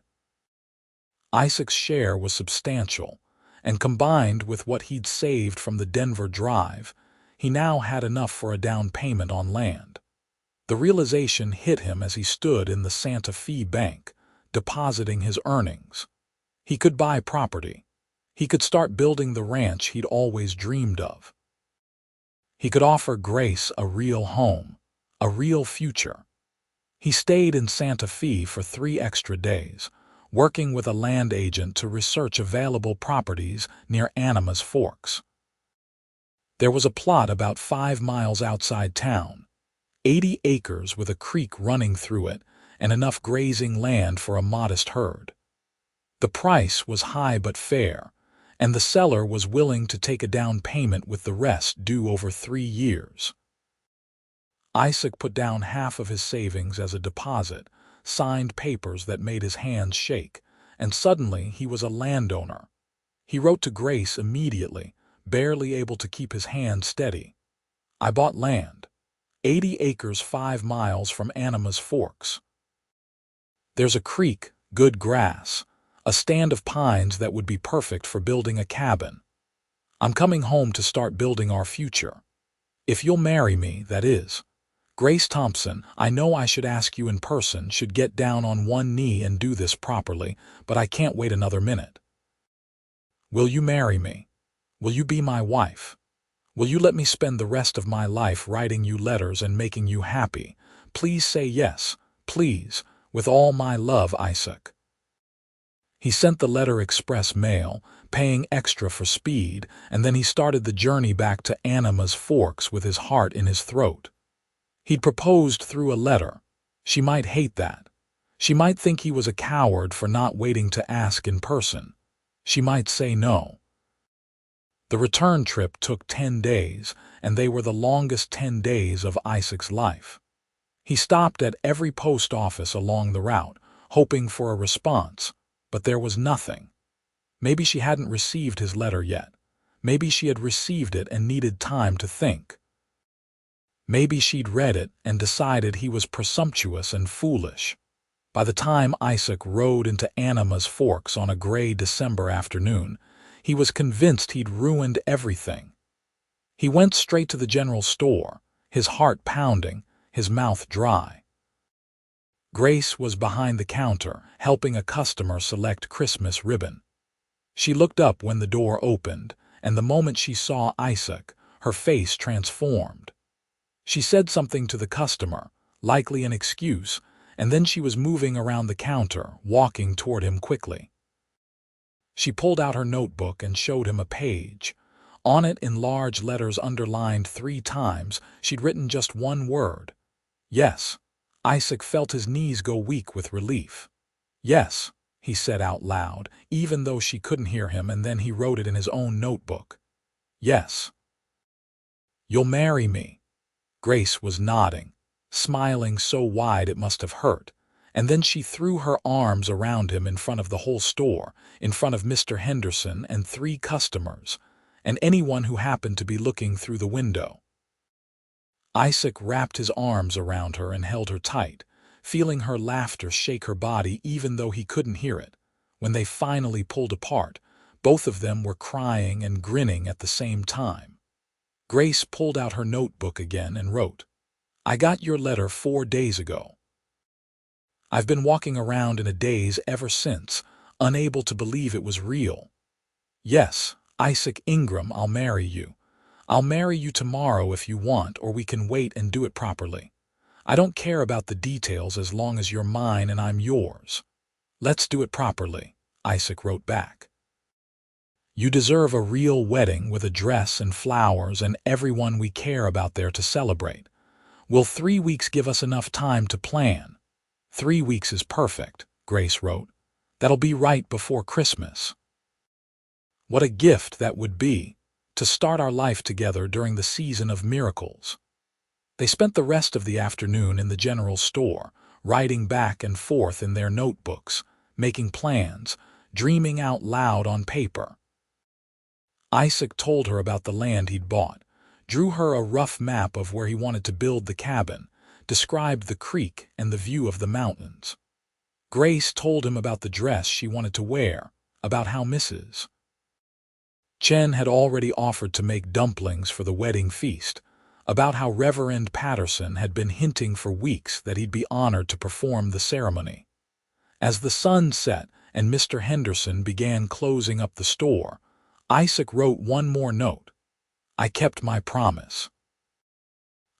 Isaac's share was substantial, and combined with what he'd saved from the Denver drive, he now had enough for a down payment on land. The realization hit him as he stood in the Santa Fe bank, depositing his earnings. He could buy property. He could start building the ranch he'd always dreamed of. He could offer Grace a real home, a real future. He stayed in Santa Fe for 3 extra days, working with a land agent to research available properties near Animas Forks. There was a plot about 5 miles outside town, 80 acres with a creek running through it and enough grazing land for a modest herd. The price was high but fair, and the seller was willing to take a down payment with the rest due over 3 years. Isaac put down half of his savings as a deposit, signed papers that made his hands shake, and suddenly he was a landowner. He wrote to Grace immediately, barely able to keep his hand steady. I bought land. 80 acres 5 miles from Animas Forks. There's a creek, good grass, a stand of pines that would be perfect for building a cabin. I'm coming home to start building our future. If you'll marry me, that is. Grace Thompson, I know I should ask you in person, should get down on one knee and do this properly, but I can't wait another minute. Will you marry me? Will you be my wife? Will you let me spend the rest of my life writing you letters and making you happy? Please say yes, please, with all my love, Isaac. He sent the letter express mail, paying extra for speed, and then he started the journey back to Animas Forks with his heart in his throat. He'd proposed through a letter. She might hate that. She might think he was a coward for not waiting to ask in person. She might say no. The return trip took 10 days, and they were the longest 10 days of Isaac's life. He stopped at every post office along the route, hoping for a response, but there was nothing. Maybe she hadn't received his letter yet. Maybe she had received it and needed time to think. Maybe she'd read it and decided he was presumptuous and foolish. By the time Isaac rode into Animas Forks on a gray December afternoon, he was convinced he'd ruined everything. He went straight to the general store, his heart pounding, his mouth dry. Grace was behind the counter, helping a customer select Christmas ribbon. She looked up when the door opened, and the moment she saw Isaac, her face transformed. She said something to the customer, likely an excuse, and then she was moving around the counter, walking toward him quickly. She pulled out her notebook and showed him a page. On it, in large letters underlined 3 times, she'd written just one word. Yes. Isaac felt his knees go weak with relief. Yes, he said out loud, even though she couldn't hear him, and then he wrote it in his own notebook. Yes. You'll marry me. Grace was nodding, smiling so wide it must have hurt, and then she threw her arms around him in front of the whole store, in front of Mr. Henderson and 3 customers, and anyone who happened to be looking through the window. Isaac wrapped his arms around her and held her tight, feeling her laughter shake her body even though he couldn't hear it. When they finally pulled apart, both of them were crying and grinning at the same time. Grace pulled out her notebook again and wrote, I got your letter 4 days ago. I've been walking around in a daze ever since, unable to believe it was real. Yes, Isaac Ingram, I'll marry you. I'll marry you tomorrow if you want, or we can wait and do it properly. I don't care about the details as long as you're mine and I'm yours. Let's do it properly, Isaac wrote back. You deserve a real wedding with a dress and flowers and everyone we care about there to celebrate. Will 3 weeks give us enough time to plan? 3 weeks is perfect, Grace wrote. That'll be right before Christmas. What a gift that would be, to start our life together during the season of miracles. They spent the rest of the afternoon in the general store, writing back and forth in their notebooks, making plans, dreaming out loud on paper. Isaac told her about the land he'd bought, drew her a rough map of where he wanted to build the cabin, described the creek and the view of the mountains. Grace told him about the dress she wanted to wear, about how Mrs. Chen had already offered to make dumplings for the wedding feast, about how Reverend Patterson had been hinting for weeks that he'd be honored to perform the ceremony. As the sun set and Mr. Henderson began closing up the store, Isaac wrote one more note. I kept my promise.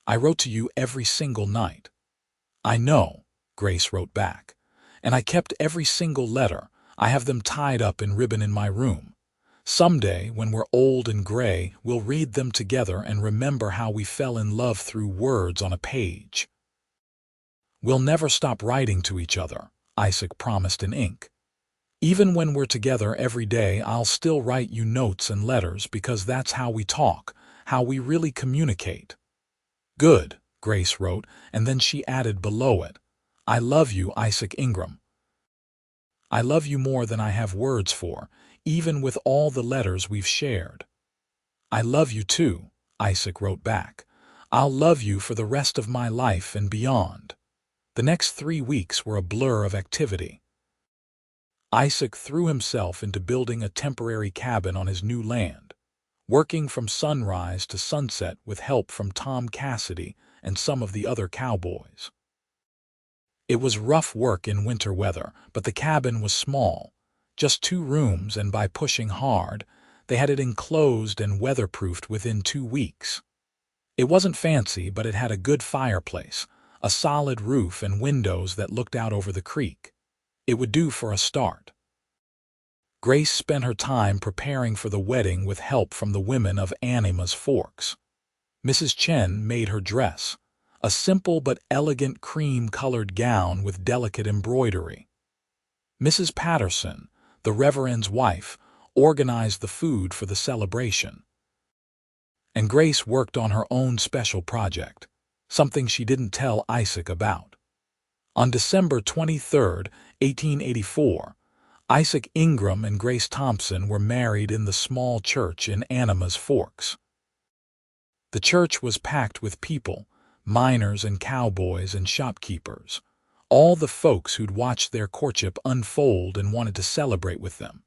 I wrote to you every single night. I know, Grace wrote back, and I kept every single letter. I have them tied up in ribbon in my room. Someday, when we're old and gray, we'll read them together and remember how we fell in love through words on a page. We'll never stop writing to each other, Isaac promised in ink. Even when we're together every day, I'll still write you notes and letters because that's how we talk, how we really communicate. Good, Grace wrote, and then she added below it, I love you, Isaac Ingram. I love you more than I have words for, even with all the letters we've shared. I love you too, Isaac wrote back. I'll love you for the rest of my life and beyond. The next 3 weeks were a blur of activity. Isaac threw himself into building a temporary cabin on his new land, working from sunrise to sunset with help from Tom Cassidy and some of the other cowboys. It was rough work in winter weather, but the cabin was small, just 2 rooms, and by pushing hard, they had it enclosed and weatherproofed within 2 weeks. It wasn't fancy, but it had a good fireplace, a solid roof, and windows that looked out over the creek. It would do for a start. Grace spent her time preparing for the wedding with help from the women of Anima's Forks. Mrs. Chen made her dress, a simple but elegant cream-colored gown with delicate embroidery. Mrs. Patterson, the Reverend's wife, organized the food for the celebration. And Grace worked on her own special project, something she didn't tell Isaac about. On December 23, 1884, Isaac Ingram and Grace Thompson were married in the small church in Anima's Forks. The church was packed with people, miners and cowboys and shopkeepers, all the folks who'd watched their courtship unfold and wanted to celebrate with them.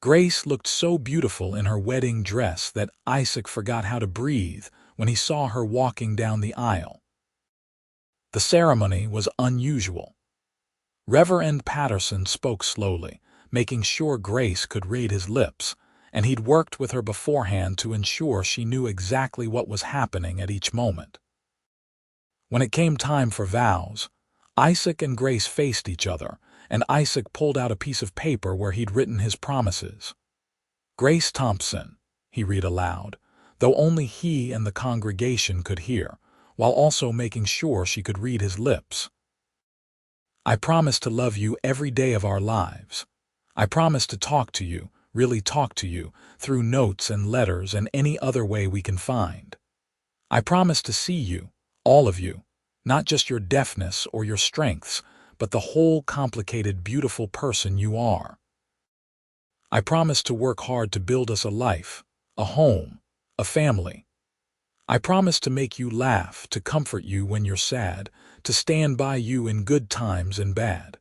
Grace looked so beautiful in her wedding dress that Isaac forgot how to breathe when he saw her walking down the aisle. The ceremony was unusual. Reverend Patterson spoke slowly, making sure Grace could read his lips, and he'd worked with her beforehand to ensure she knew exactly what was happening at each moment. When it came time for vows, Isaac and Grace faced each other, and Isaac pulled out a piece of paper where he'd written his promises. Grace Thompson, he read aloud, though only he and the congregation could hear, while also making sure she could read his lips. I promise to love you every day of our lives. I promise to talk to you, really talk to you, through notes and letters and any other way we can find. I promise to see you, all of you, not just your deafness or your strengths, but the whole complicated, beautiful person you are. I promise to work hard to build us a life, a home, a family. I promise to make you laugh, to comfort you when you're sad, to stand by you in good times and bad.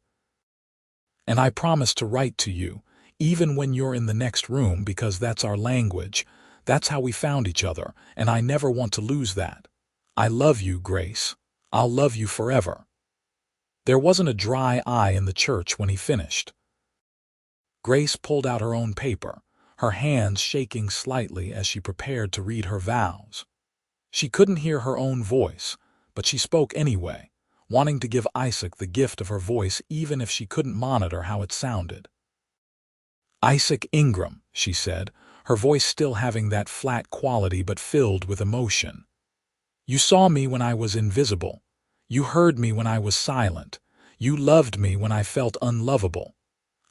And I promise to write to you, even when you're in the next room, because that's our language, that's how we found each other, and I never want to lose that. I love you, Grace. I'll love you forever. There wasn't a dry eye in the church when he finished. Grace pulled out her own paper, her hands shaking slightly as she prepared to read her vows. She couldn't hear her own voice, but she spoke anyway, wanting to give Isaac the gift of her voice even if she couldn't monitor how it sounded. "Isaac Ingram," she said, her voice still having that flat quality but filled with emotion. "You saw me when I was invisible. You heard me when I was silent. You loved me when I felt unlovable.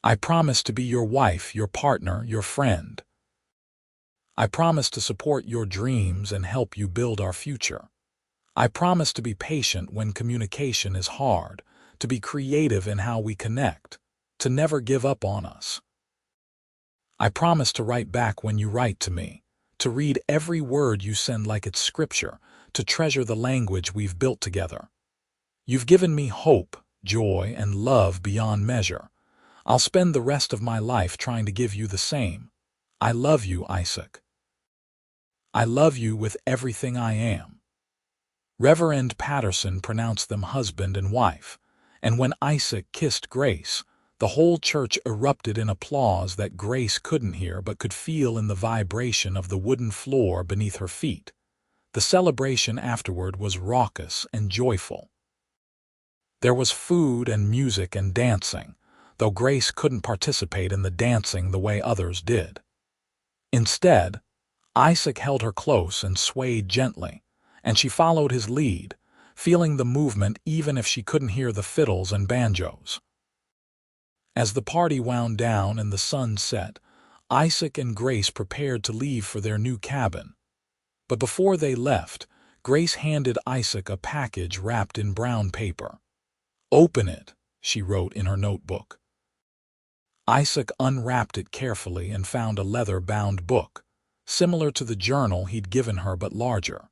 I promise to be your wife, your partner, your friend. I promise to support your dreams and help you build our future. I promise to be patient when communication is hard, to be creative in how we connect, to never give up on us. I promise to write back when you write to me, to read every word you send like it's scripture, to treasure the language we've built together. You've given me hope, joy, and love beyond measure. I'll spend the rest of my life trying to give you the same. I love you, Isaac. I love you with everything I am." Reverend Patterson pronounced them husband and wife, and when Isaac kissed Grace, the whole church erupted in applause that Grace couldn't hear but could feel in the vibration of the wooden floor beneath her feet. The celebration afterward was raucous and joyful. There was food and music and dancing, though Grace couldn't participate in the dancing the way others did. Instead, Isaac held her close and swayed gently, and she followed his lead, feeling the movement even if she couldn't hear the fiddles and banjos. As the party wound down and the sun set, Isaac and Grace prepared to leave for their new cabin. But before they left, Grace handed Isaac a package wrapped in brown paper. "Open it," she wrote in her notebook. Isaac unwrapped it carefully and found a leather-bound book, similar to the journal he'd given her but larger.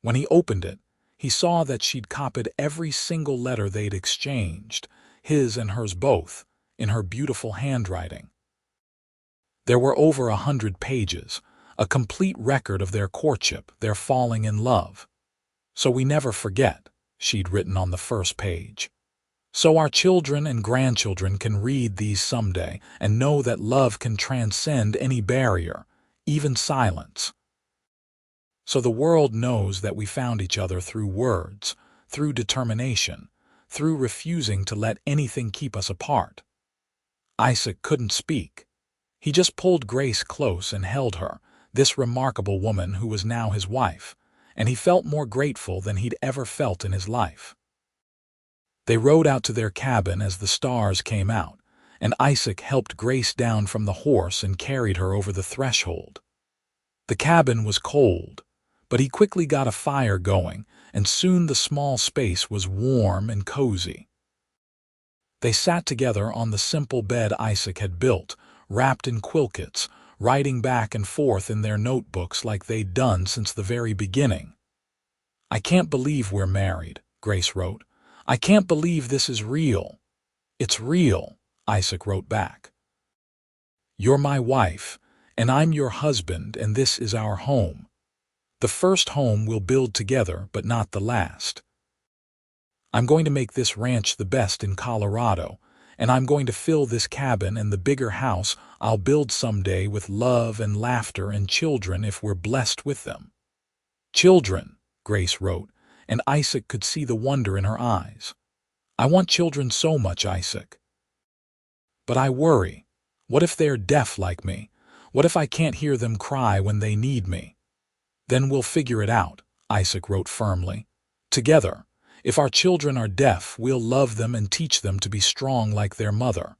When he opened it, he saw that she'd copied every single letter they'd exchanged, his and hers both, in her beautiful handwriting. There were over 100 pages, a complete record of their courtship, their falling in love. "So we never forget," she'd written on the first page. "So our children and grandchildren can read these someday and know that love can transcend any barrier, even silence. So the world knows that we found each other through words, through determination, through refusing to let anything keep us apart." Isaac couldn't speak. He just pulled Grace close and held her, this remarkable woman who was now his wife, and he felt more grateful than he'd ever felt in his life. They rode out to their cabin as the stars came out, and Isaac helped Grace down from the horse and carried her over the threshold. The cabin was cold, but he quickly got a fire going, and soon the small space was warm and cozy. They sat together on the simple bed Isaac had built, wrapped in quilkets, writing back and forth in their notebooks like they'd done since the very beginning. "I can't believe we're married," Grace wrote. "I can't believe this is real." "It's real," Isaac wrote back. "You're my wife, and I'm your husband, and this is our home. The first home we'll build together, but not the last. I'm going to make this ranch the best in Colorado, and I'm going to fill this cabin and the bigger house I'll build someday with love and laughter and children if we're blessed with them." "Children," Grace wrote, and Isaac could see the wonder in her eyes. "I want children so much, Isaac. But I worry. What if they're deaf like me? What if I can't hear them cry when they need me?" "Then we'll figure it out," Isaac wrote firmly. "Together. If our children are deaf, we'll love them and teach them to be strong like their mother.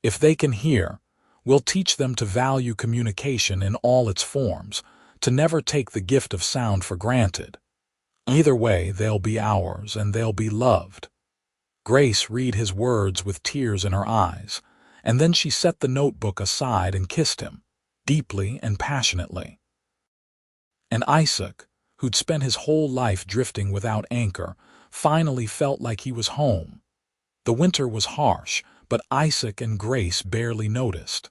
If they can hear, we'll teach them to value communication in all its forms, to never take the gift of sound for granted. Either way, they'll be ours and they'll be loved." Grace read his words with tears in her eyes, and then she set the notebook aside and kissed him, deeply and passionately. And Isaac, who'd spent his whole life drifting without anchor, finally felt like he was home. The winter was harsh, but Isaac and Grace barely noticed.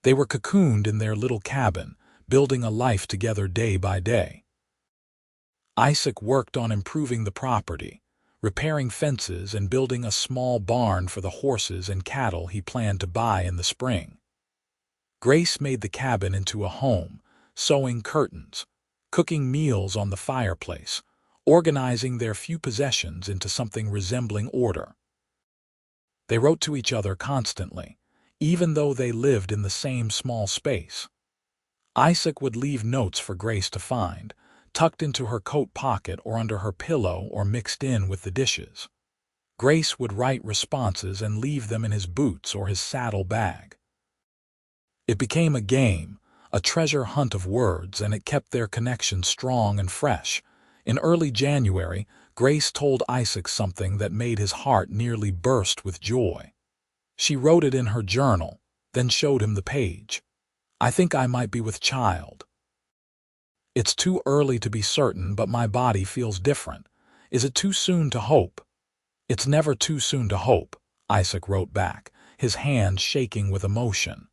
They were cocooned in their little cabin, building a life together day by day. Isaac worked on improving the property, repairing fences and building a small barn for the horses and cattle he planned to buy in the spring. Grace made the cabin into a home, sewing curtains, cooking meals on the fireplace, organizing their few possessions into something resembling order. They wrote to each other constantly, even though they lived in the same small space. Isaac would leave notes for Grace to find, tucked into her coat pocket or under her pillow or mixed in with the dishes. Grace would write responses and leave them in his boots or his saddle bag. It became a game, a treasure hunt of words, and it kept their connection strong and fresh. In early January, Grace told Isaac something that made his heart nearly burst with joy. She wrote it in her journal, then showed him the page. "I think I might be with child. It's too early to be certain, but my body feels different. Is it too soon to hope?" "It's never too soon to hope," Isaac wrote back, his hand shaking with emotion.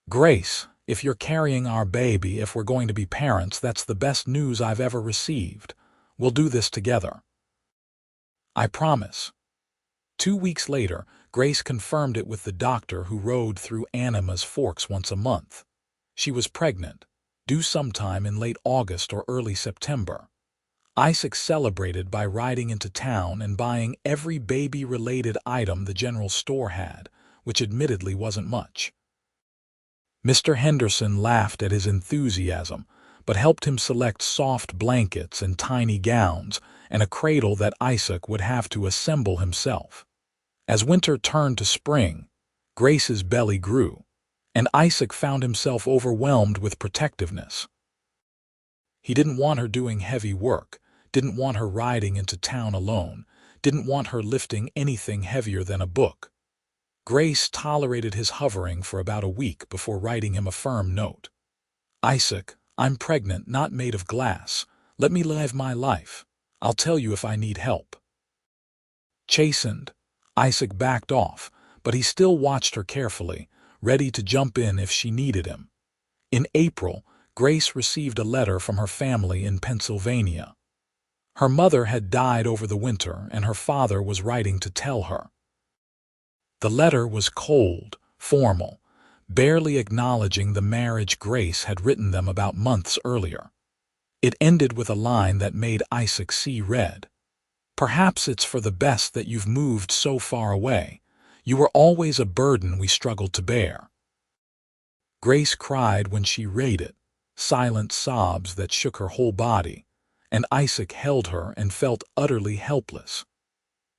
"Grace, if you're carrying our baby, if we're going to be parents, that's the best news I've ever received. We'll do this together. I promise." 2 weeks later, Grace confirmed it with the doctor who rode through Anima's Forks once a month. She was pregnant, due sometime in late August or early September. Isaac celebrated by riding into town and buying every baby-related item the general store had, which admittedly wasn't much. Mr. Henderson laughed at his enthusiasm, but helped him select soft blankets and tiny gowns and a cradle that Isaac would have to assemble himself. As winter turned to spring, Grace's belly grew, and Isaac found himself overwhelmed with protectiveness. He didn't want her doing heavy work, didn't want her riding into town alone, didn't want her lifting anything heavier than a book. Grace tolerated his hovering for about a week before writing him a firm note. "Isaac, I'm pregnant, not made of glass. Let me live my life. I'll tell you if I need help." Chastened, Isaac backed off, but he still watched her carefully, ready to jump in if she needed him. In April, Grace received a letter from her family in Pennsylvania. Her mother had died over the winter, and her father was writing to tell her. The letter was cold, formal, barely acknowledging the marriage Grace had written them about months earlier. It ended with a line that made Isaac see red. "Perhaps it's for the best that you've moved so far away. You were always a burden we struggled to bear." Grace cried when she read it, silent sobs that shook her whole body, and Isaac held her and felt utterly helpless.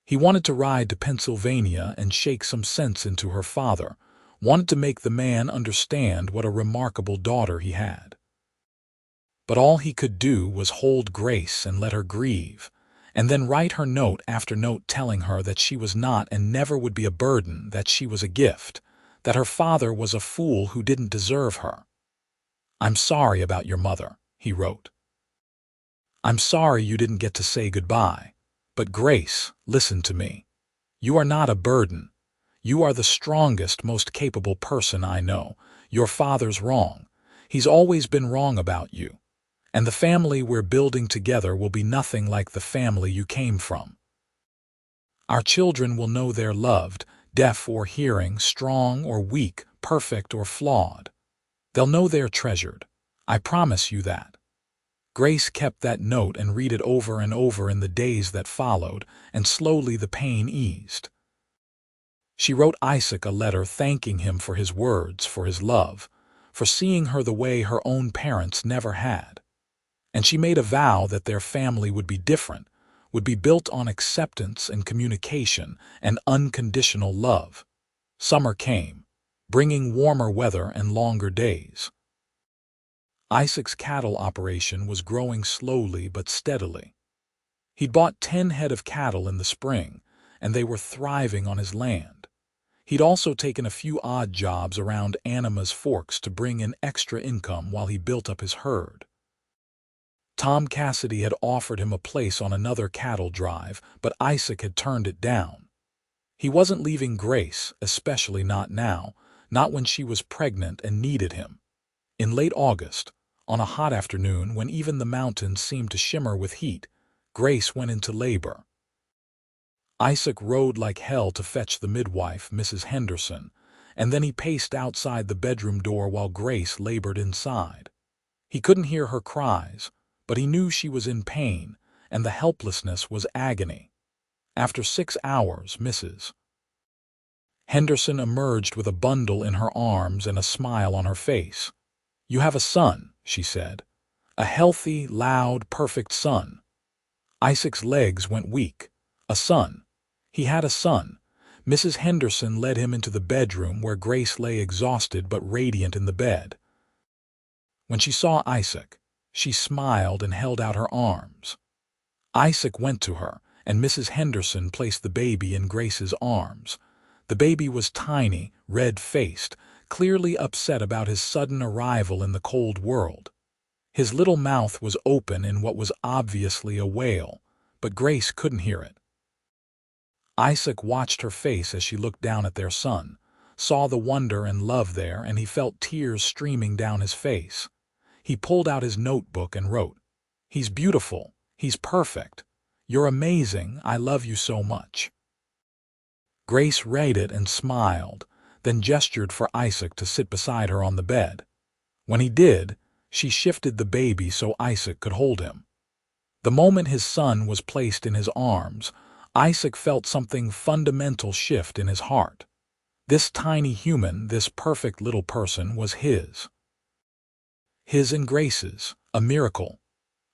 He wanted to ride to Pennsylvania and shake some sense into her father, wanted to make the man understand what a remarkable daughter he had. But all he could do was hold Grace and let her grieve, and then write her note after note telling her that she was not and never would be a burden, that she was a gift, that her father was a fool who didn't deserve her. "I'm sorry about your mother," he wrote. "I'm sorry you didn't get to say goodbye. But Grace, listen to me. You are not a burden. You are the strongest, most capable person I know. Your father's wrong. He's always been wrong about you. And the family we're building together will be nothing like the family you came from. Our children will know they're loved, deaf or hearing, strong or weak, perfect or flawed. They'll know they're treasured. I promise you that." Grace kept that note and read it over and over in the days that followed, and slowly the pain eased. She wrote Isaac a letter thanking him for his words, for his love, for seeing her the way her own parents never had. And she made a vow that their family would be different, would be built on acceptance and communication and unconditional love. Summer came, bringing warmer weather and longer days. Isaac's cattle operation was growing slowly but steadily. He'd bought 10 head of cattle in the spring, and they were thriving on his land. He'd also taken a few odd jobs around Anima's Forks to bring in extra income while he built up his herd. Tom Cassidy had offered him a place on another cattle drive, but Isaac had turned it down. He wasn't leaving Grace, especially not now, not when she was pregnant and needed him. In late August, on a hot afternoon when even the mountains seemed to shimmer with heat, Grace went into labor. Isaac rode like hell to fetch the midwife, Mrs. Henderson, and then he paced outside the bedroom door while Grace labored inside. He couldn't hear her cries, but he knew she was in pain, and the helplessness was agony. After 6 hours, Mrs. Henderson emerged with a bundle in her arms and a smile on her face. "You have a son," she said. "A healthy, loud, perfect son." Isaac's legs went weak. A son. He had a son. Mrs. Henderson led him into the bedroom where Grace lay exhausted but radiant in the bed. When she saw Isaac, she smiled and held out her arms. Isaac went to her, and Mrs. Henderson placed the baby in Grace's arms. The baby was tiny, red-faced, clearly upset about his sudden arrival in the cold world. His little mouth was open in what was obviously a wail, but Grace couldn't hear it. Isaac watched her face as she looked down at their son, saw the wonder and love there, and he felt tears streaming down his face. He pulled out his notebook and wrote, "He's beautiful. He's perfect. You're amazing. I love you so much." Grace read it and smiled, then gestured for Isaac to sit beside her on the bed. When he did, she shifted the baby so Isaac could hold him. The moment his son was placed in his arms, Isaac felt something fundamental shift in his heart. This tiny human, this perfect little person, was his. His and Grace's, a miracle.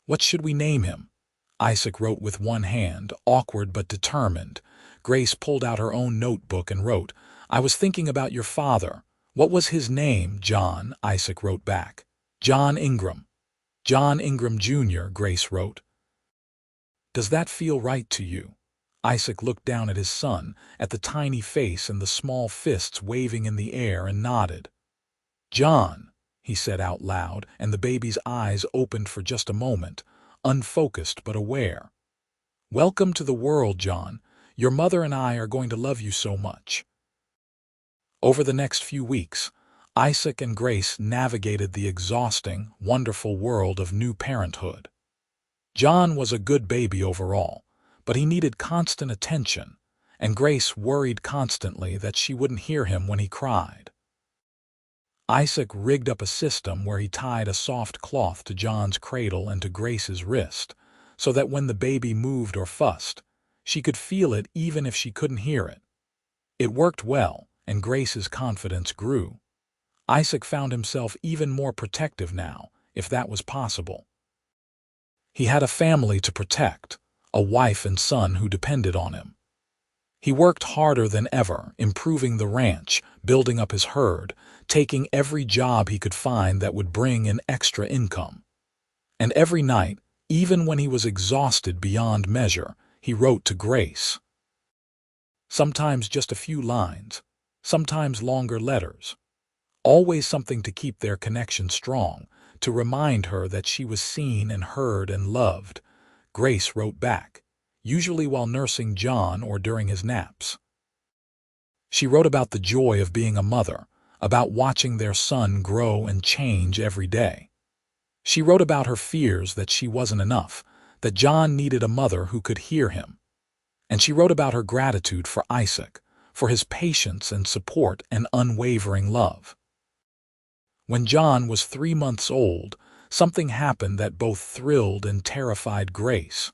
"What should we name him?" Isaac wrote with one hand, awkward but determined. Grace pulled out her own notebook and wrote, "I was thinking about your father. What was his name?" "John," Isaac wrote back. "John Ingram." "John Ingram Jr.," Grace wrote. "Does that feel right to you?" Isaac looked down at his son, at the tiny face and the small fists waving in the air, and nodded. "John," he said out loud, and the baby's eyes opened for just a moment, unfocused but aware. "Welcome to the world, John. Your mother and I are going to love you so much." Over the next few weeks, Isaac and Grace navigated the exhausting, wonderful world of new parenthood. John was a good baby overall, but he needed constant attention, and Grace worried constantly that she wouldn't hear him when he cried. Isaac rigged up a system where he tied a soft cloth to John's cradle and to Grace's wrist, so that when the baby moved or fussed, she could feel it even if she couldn't hear it. It worked well, and Grace's confidence grew. Isaac found himself even more protective now, if that was possible. He had a family to protect, a wife and son who depended on him. He worked harder than ever, improving the ranch, building up his herd, taking every job he could find that would bring in extra income. And every night, even when he was exhausted beyond measure, he wrote to Grace. Sometimes just a few lines, sometimes longer letters. Always something to keep their connection strong, to remind her that she was seen and heard and loved. Grace wrote back, usually while nursing John or during his naps. She wrote about the joy of being a mother, about watching their son grow and change every day. She wrote about her fears that she wasn't enough, that John needed a mother who could hear him. And she wrote about her gratitude for Isaac, for his patience and support and unwavering love. When John was 3 months old, something happened that both thrilled and terrified Grace.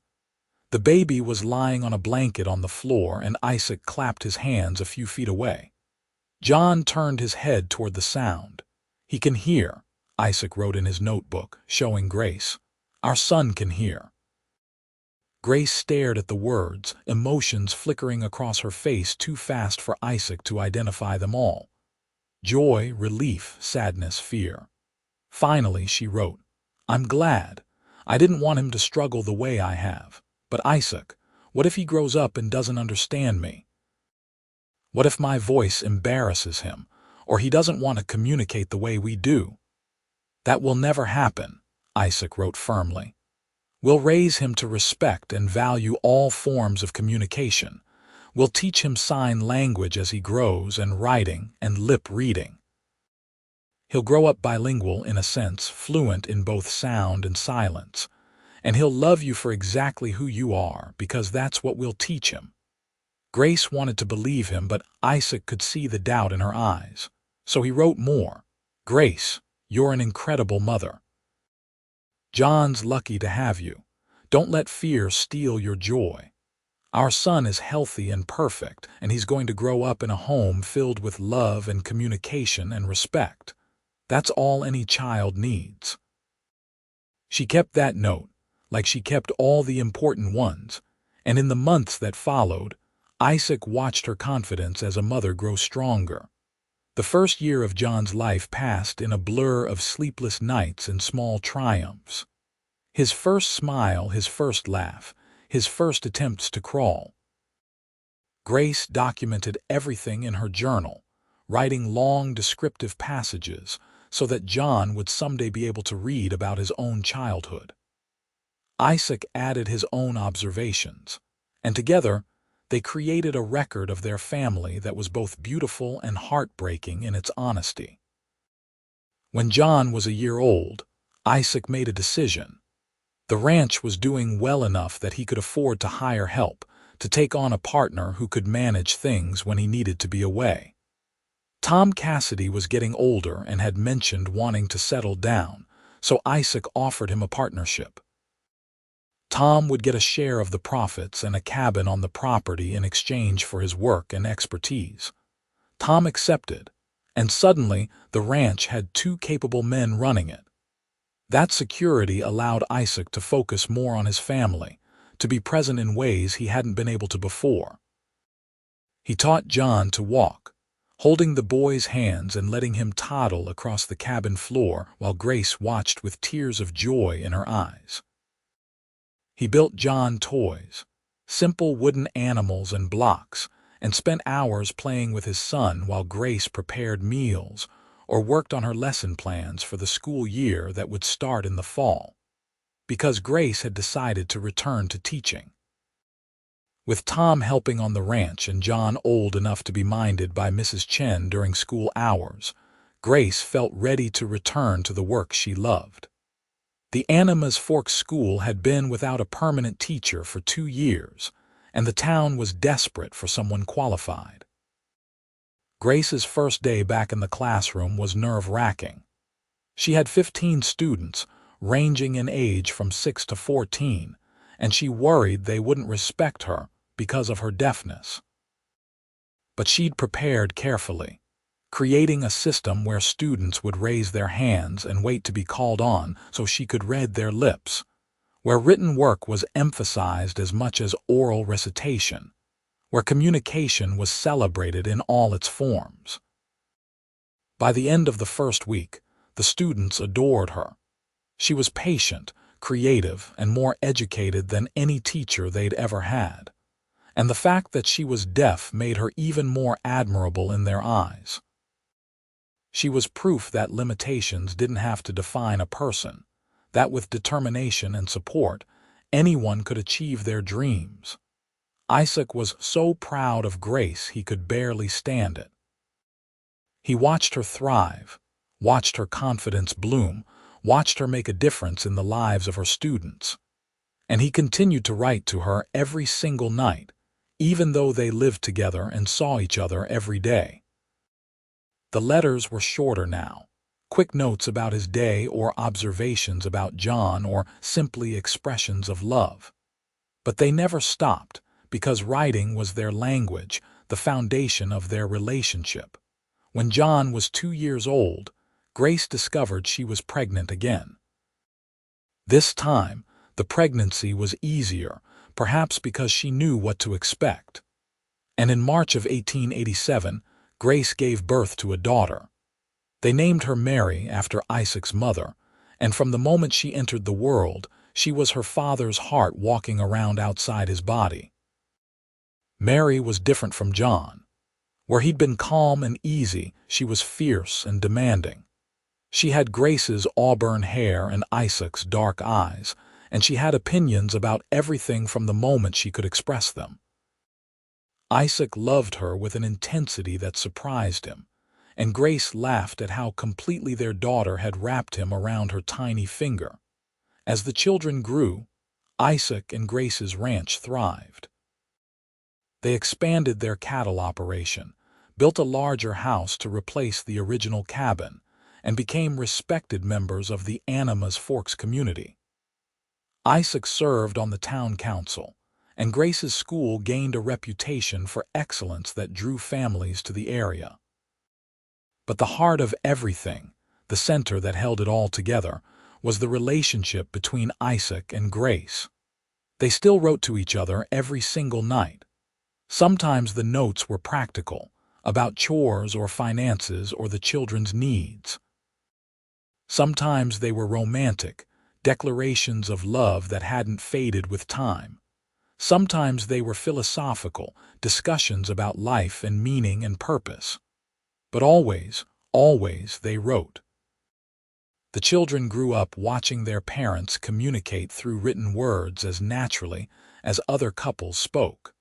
The baby was lying on a blanket on the floor, and Isaac clapped his hands a few feet away. John turned his head toward the sound. "He can hear," Isaac wrote in his notebook, showing Grace. "Our son can hear." Grace stared at the words, emotions flickering across her face too fast for Isaac to identify them all. Joy, relief, sadness, fear. Finally, she wrote, "I'm glad. I didn't want him to struggle the way I have. But Isaac, what if he grows up and doesn't understand me? What if my voice embarrasses him, or he doesn't want to communicate the way we do?" "That will never happen," Isaac wrote firmly. "We'll raise him to respect and value all forms of communication. We'll teach him sign language as he grows, and writing and lip reading. He'll grow up bilingual in a sense, fluent in both sound and silence. And he'll love you for exactly who you are, because that's what we'll teach him." Grace wanted to believe him, but Isaac could see the doubt in her eyes. So he wrote more. "Grace, you're an incredible mother. John's lucky to have you. Don't let fear steal your joy. Our son is healthy and perfect, and he's going to grow up in a home filled with love and communication and respect. That's all any child needs." She kept that note, like she kept all the important ones, and in the months that followed, Isaac watched her confidence as a mother grow stronger. The first year of John's life passed in a blur of sleepless nights and small triumphs. His first smile, his first laugh, his first attempts to crawl. Grace documented everything in her journal, writing long descriptive passages so that John would someday be able to read about his own childhood. Isaac added his own observations, and together they created a record of their family that was both beautiful and heartbreaking in its honesty. When John was a year old, Isaac made a decision. The ranch was doing well enough that he could afford to hire help, to take on a partner who could manage things when he needed to be away. Tom Cassidy was getting older and had mentioned wanting to settle down, so Isaac offered him a partnership. Tom would get a share of the profits and a cabin on the property in exchange for his work and expertise. Tom accepted, and suddenly the ranch had 2 capable men running it. That security allowed Isaac to focus more on his family, to be present in ways he hadn't been able to before. He taught John to walk, holding the boy's hands and letting him toddle across the cabin floor while Grace watched with tears of joy in her eyes. He built John toys, simple wooden animals and blocks, and spent hours playing with his son while Grace prepared meals or worked on her lesson plans for the school year that would start in the fall, because Grace had decided to return to teaching. With Tom helping on the ranch and John old enough to be minded by Mrs. Chen during school hours, Grace felt ready to return to the work she loved. The Animas Forks School had been without a permanent teacher for 2 years, and the town was desperate for someone qualified. Grace's first day back in the classroom was nerve-wracking. She had 15 students, ranging in age from 6 to 14, and she worried they wouldn't respect her because of her deafness. But she'd prepared carefully, creating a system where students would raise their hands and wait to be called on so she could read their lips, where written work was emphasized as much as oral recitation, where communication was celebrated in all its forms. By the end of the first week, the students adored her. She was patient, creative, and more educated than any teacher they'd ever had, and the fact that she was deaf made her even more admirable in their eyes. She was proof that limitations didn't have to define a person, that with determination and support, anyone could achieve their dreams. Isaac was so proud of Grace he could barely stand it. He watched her thrive, watched her confidence bloom, watched her make a difference in the lives of her students. And he continued to write to her every single night, even though they lived together and saw each other every day. The letters were shorter now, quick notes about his day or observations about John or simply expressions of love. But they never stopped, because writing was their language, the foundation of their relationship. When John was 2 years old, Grace discovered she was pregnant again. This time, the pregnancy was easier, perhaps because she knew what to expect. And in March of 1887, Grace gave birth to a daughter. They named her Mary after Isaac's mother, and from the moment she entered the world, she was her father's heart walking around outside his body. Mary was different from John. Where he'd been calm and easy, she was fierce and demanding. She had Grace's auburn hair and Isaac's dark eyes, and she had opinions about everything from the moment she could express them. Isaac loved her with an intensity that surprised him, and Grace laughed at how completely their daughter had wrapped him around her tiny finger. As the children grew, Isaac and Grace's ranch thrived. They expanded their cattle operation, built a larger house to replace the original cabin, and became respected members of the Animas Forks community. Isaac served on the town council, and Grace's school gained a reputation for excellence that drew families to the area. But the heart of everything, the center that held it all together, was the relationship between Isaac and Grace. They still wrote to each other every single night. Sometimes the notes were practical, about chores or finances or the children's needs. Sometimes they were romantic, declarations of love that hadn't faded with time. Sometimes they were philosophical, discussions about life and meaning and purpose. But always, always they wrote. The children grew up watching their parents communicate through written words as naturally as other couples spoke.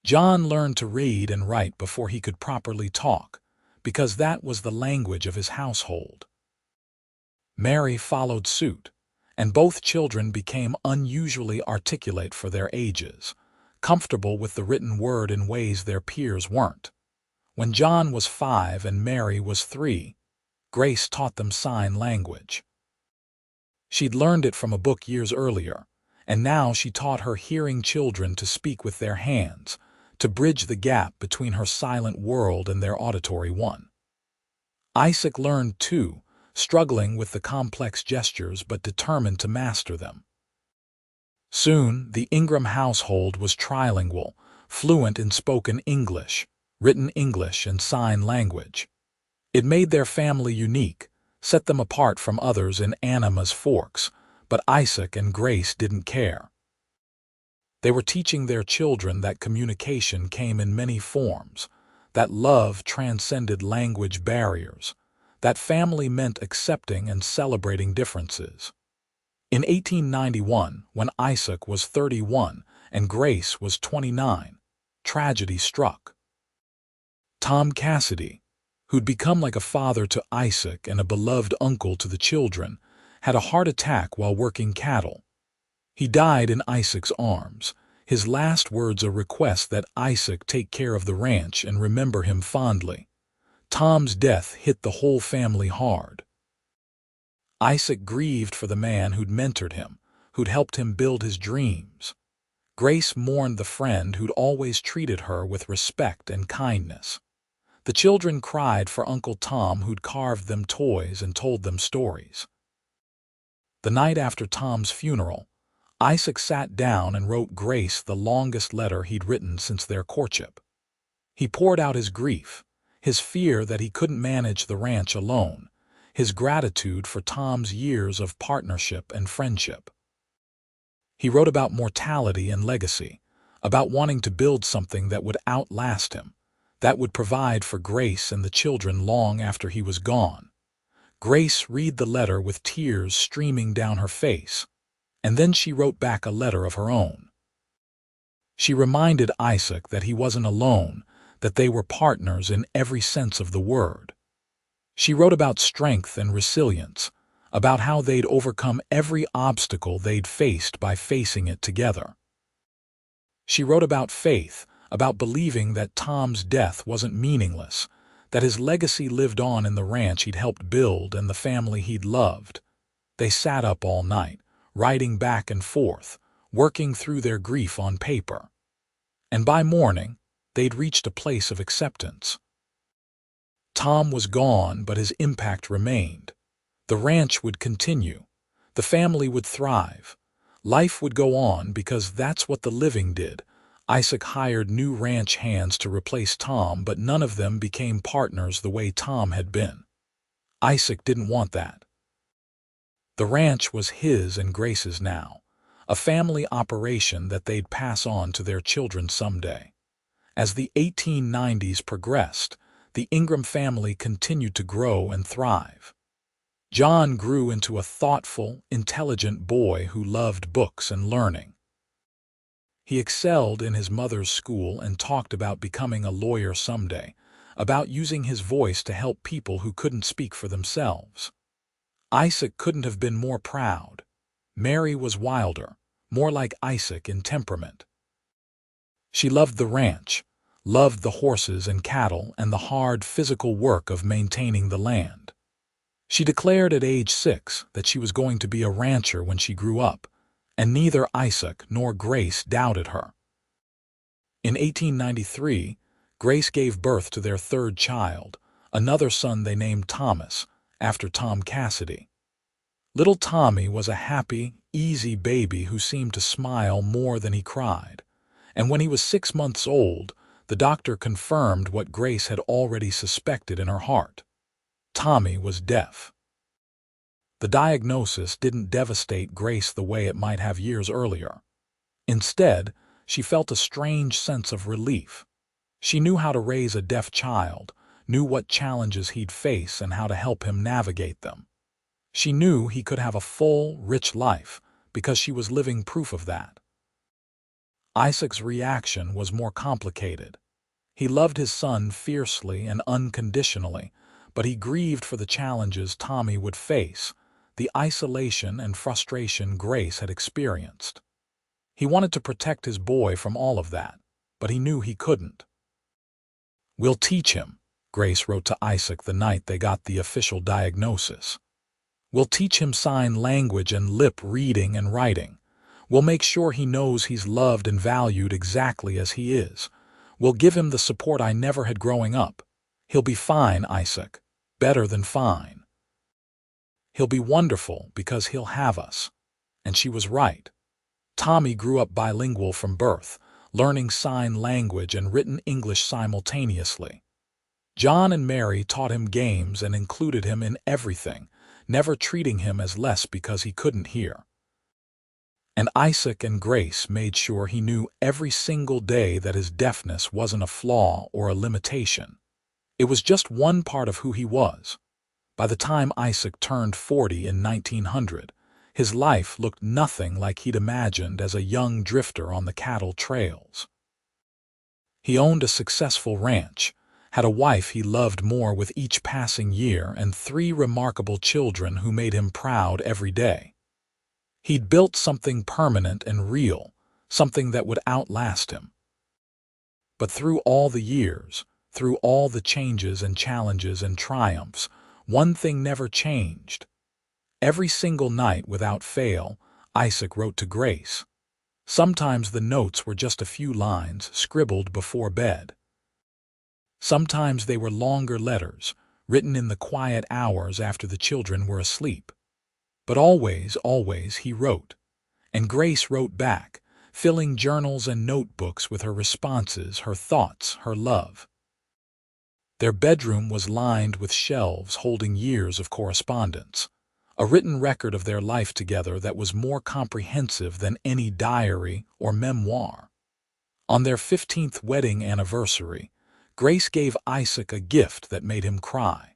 John learned to read and write before he could properly talk, because that was the language of his household. Mary followed suit, and both children became unusually articulate for their ages, comfortable with the written word in ways their peers weren't. When John was 5 and Mary was 3, Grace taught them sign language. She'd learned it from a book years earlier, and now she taught her hearing children to speak with their hands, to bridge the gap between her silent world and their auditory one. Isaac learned too, struggling with the complex gestures but determined to master them. Soon, the Ingram household was trilingual, fluent in spoken English, written English, and sign language. It made their family unique, set them apart from others in Anima's Forks, but Isaac and Grace didn't care. They were teaching their children that communication came in many forms, that love transcended language barriers, that family meant accepting and celebrating differences. In 1891, when Isaac was 31 and Grace was 29, tragedy struck. Tom Cassidy, who'd become like a father to Isaac and a beloved uncle to the children, had a heart attack while working cattle. He died in Isaac's arms, his last words a request that Isaac take care of the ranch and remember him fondly. Tom's death hit the whole family hard. Isaac grieved for the man who'd mentored him, who'd helped him build his dreams. Grace mourned the friend who'd always treated her with respect and kindness. The children cried for Uncle Tom, who'd carved them toys and told them stories. The night after Tom's funeral, Isaac sat down and wrote Grace the longest letter he'd written since their courtship. He poured out his grief, his fear that he couldn't manage the ranch alone, his gratitude for Tom's years of partnership and friendship. He wrote about mortality and legacy, about wanting to build something that would outlast him, that would provide for Grace and the children long after he was gone. Grace read the letter with tears streaming down her face, and then she wrote back a letter of her own. She reminded Isaac that he wasn't alone, that they were partners in every sense of the word. She wrote about strength and resilience, about how they'd overcome every obstacle they'd faced by facing it together. She wrote about faith, about believing that Tom's death wasn't meaningless, that his legacy lived on in the ranch he'd helped build and the family he'd loved. They sat up all night, writing back and forth, working through their grief on paper. And by morning, they'd reached a place of acceptance. Tom was gone, but his impact remained. The ranch would continue. The family would thrive. Life would go on because that's what the living did. Isaac hired new ranch hands to replace Tom, but none of them became partners the way Tom had been. Isaac didn't want that. The ranch was his and Grace's now, a family operation that they'd pass on to their children someday. As the 1890s progressed, the Ingram family continued to grow and thrive. John grew into a thoughtful, intelligent boy who loved books and learning. He excelled in his mother's school and talked about becoming a lawyer someday, about using his voice to help people who couldn't speak for themselves. Isaac couldn't have been more proud. Mary was wilder, more like Isaac in temperament. She loved the ranch, loved the horses and cattle and the hard physical work of maintaining the land. She declared at age 6 that she was going to be a rancher when she grew up, and neither Isaac nor Grace doubted her. In 1893, Grace gave birth to their third child, another son they named Thomas, after Tom Cassidy. Little Tommy was a happy, easy baby who seemed to smile more than he cried, and when he was 6 months old, the doctor confirmed what Grace had already suspected in her heart. Tommy was deaf. The diagnosis didn't devastate Grace the way it might have years earlier. Instead, she felt a strange sense of relief. She knew how to raise a deaf child, knew what challenges he'd face and how to help him navigate them. She knew he could have a full, rich life because she was living proof of that. Isaac's reaction was more complicated. He loved his son fiercely and unconditionally, but he grieved for the challenges Tommy would face, the isolation and frustration Grace had experienced. He wanted to protect his boy from all of that, but he knew he couldn't. "We'll teach him," Grace wrote to Isaac the night they got the official diagnosis. "We'll teach him sign language and lip reading and writing. We'll make sure he knows he's loved and valued exactly as he is. We'll give him the support I never had growing up. He'll be fine, Isaac. Better than fine. He'll be wonderful because he'll have us." And she was right. Tommy grew up bilingual from birth, learning sign language and written English simultaneously. John and Mary taught him games and included him in everything, never treating him as less because he couldn't hear. And Isaac and Grace made sure he knew every single day that his deafness wasn't a flaw or a limitation. It was just one part of who he was. By the time Isaac turned 40 in 1900, his life looked nothing like he'd imagined as a young drifter on the cattle trails. He owned a successful ranch, had a wife he loved more with each passing year, and 3 remarkable children who made him proud every day. He'd built something permanent and real, something that would outlast him. But through all the years, through all the changes and challenges and triumphs, one thing never changed. Every single night without fail, Isaac wrote to Grace. Sometimes the notes were just a few lines scribbled before bed. Sometimes they were longer letters, written in the quiet hours after the children were asleep. But always, always he wrote. And Grace wrote back, filling journals and notebooks with her responses, her thoughts, her love. Their bedroom was lined with shelves holding years of correspondence, a written record of their life together that was more comprehensive than any diary or memoir. On their 15th wedding anniversary, Grace gave Isaac a gift that made him cry.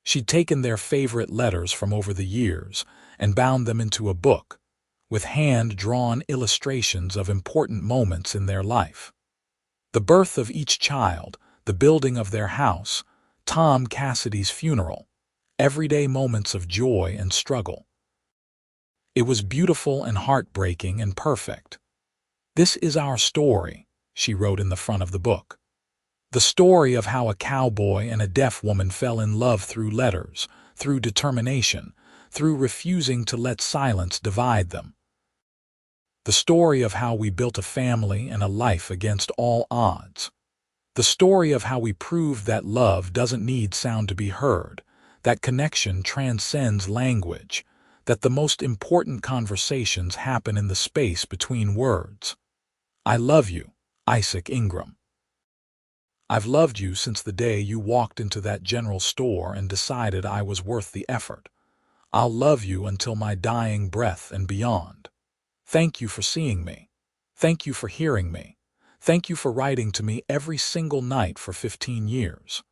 She'd taken their favorite letters from over the years and bound them into a book, with hand-drawn illustrations of important moments in their life. The birth of each child, the building of their house, Tom Cassidy's funeral, everyday moments of joy and struggle. It was beautiful and heartbreaking and perfect. "This is our story," she wrote in the front of the book. "The story of how a cowboy and a deaf woman fell in love through letters, through determination, through refusing to let silence divide them. The story of how we built a family and a life against all odds. The story of how we proved that love doesn't need sound to be heard, that connection transcends language, that the most important conversations happen in the space between words. I love you, Isaac Ingram. I've loved you since the day you walked into that general store and decided I was worth the effort. I'll love you until my dying breath and beyond. Thank you for seeing me. Thank you for hearing me. Thank you for writing to me every single night for 15 years.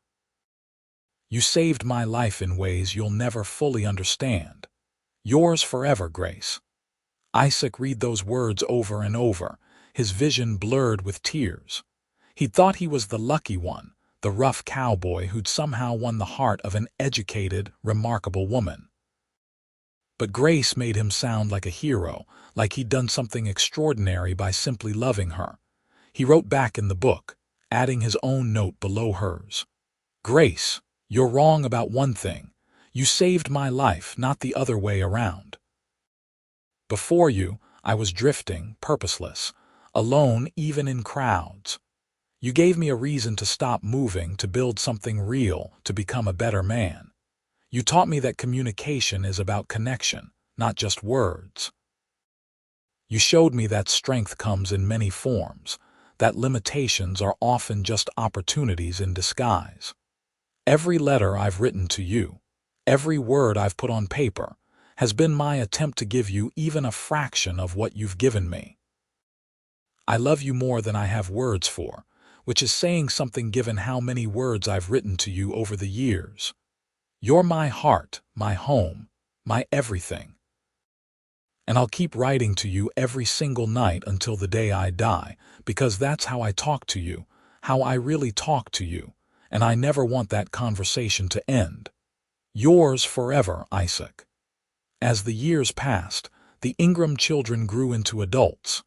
You saved my life in ways you'll never fully understand. Yours forever, Grace." Isaac read those words over and over, his vision blurred with tears. He thought he was the lucky one, the rough cowboy who'd somehow won the heart of an educated, remarkable woman. But Grace made him sound like a hero, like he'd done something extraordinary by simply loving her. He wrote back in the book, adding his own note below hers. "Grace, you're wrong about one thing. You saved my life, not the other way around." Before you, I was drifting, purposeless, alone even in crowds. You gave me a reason to stop moving, to build something real, to become a better man. You taught me that communication is about connection, not just words. You showed me that strength comes in many forms, that limitations are often just opportunities in disguise. Every letter I've written to you, every word I've put on paper, has been my attempt to give you even a fraction of what you've given me. I love you more than I have words for, which is saying something given how many words I've written to you over the years. You're my heart, my home, my everything. And I'll keep writing to you every single night until the day I die, because that's how I talk to you, how I really talk to you, and I never want that conversation to end. Yours forever, Isaac. As the years passed, the Ingram children grew into adults.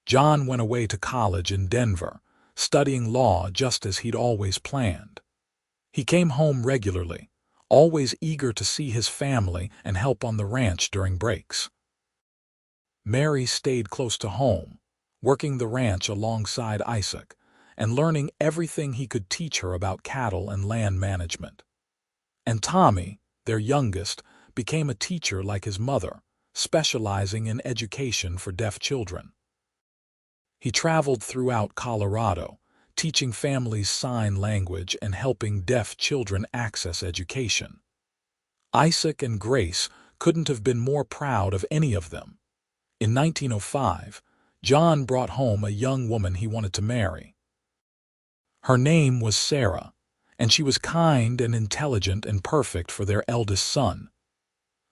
John went away to college in Denver, studying law just as he'd always planned. He came home regularly, always eager to see his family and help on the ranch during breaks. Mary stayed close to home, working the ranch alongside Isaac and learning everything he could teach her about cattle and land management. And Tommy, their youngest, became a teacher like his mother, specializing in education for deaf children. He traveled throughout Colorado, teaching families sign language and helping deaf children access education. Isaac and Grace couldn't have been more proud of any of them. In 1905, John brought home a young woman he wanted to marry. Her name was Sarah, and she was kind and intelligent and perfect for their eldest son.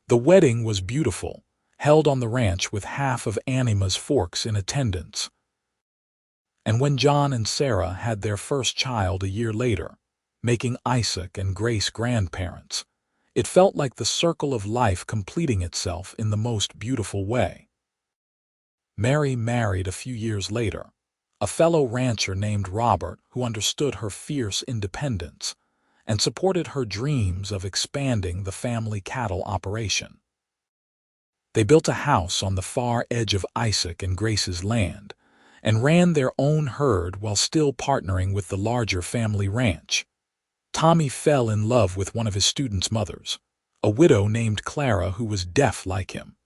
The wedding was beautiful, held on the ranch with half of Anima's Forks in attendance. And when John and Sarah had their first child a year later, making Isaac and Grace grandparents, it felt like the circle of life completing itself in the most beautiful way. Mary married a few years later, a fellow rancher named Robert who understood her fierce independence and supported her dreams of expanding the family cattle operation. They built a house on the far edge of Isaac and Grace's land and ran their own herd while still partnering with the larger family ranch. Tommy fell in love with one of his students' mothers, a widow named Clara who was deaf like him.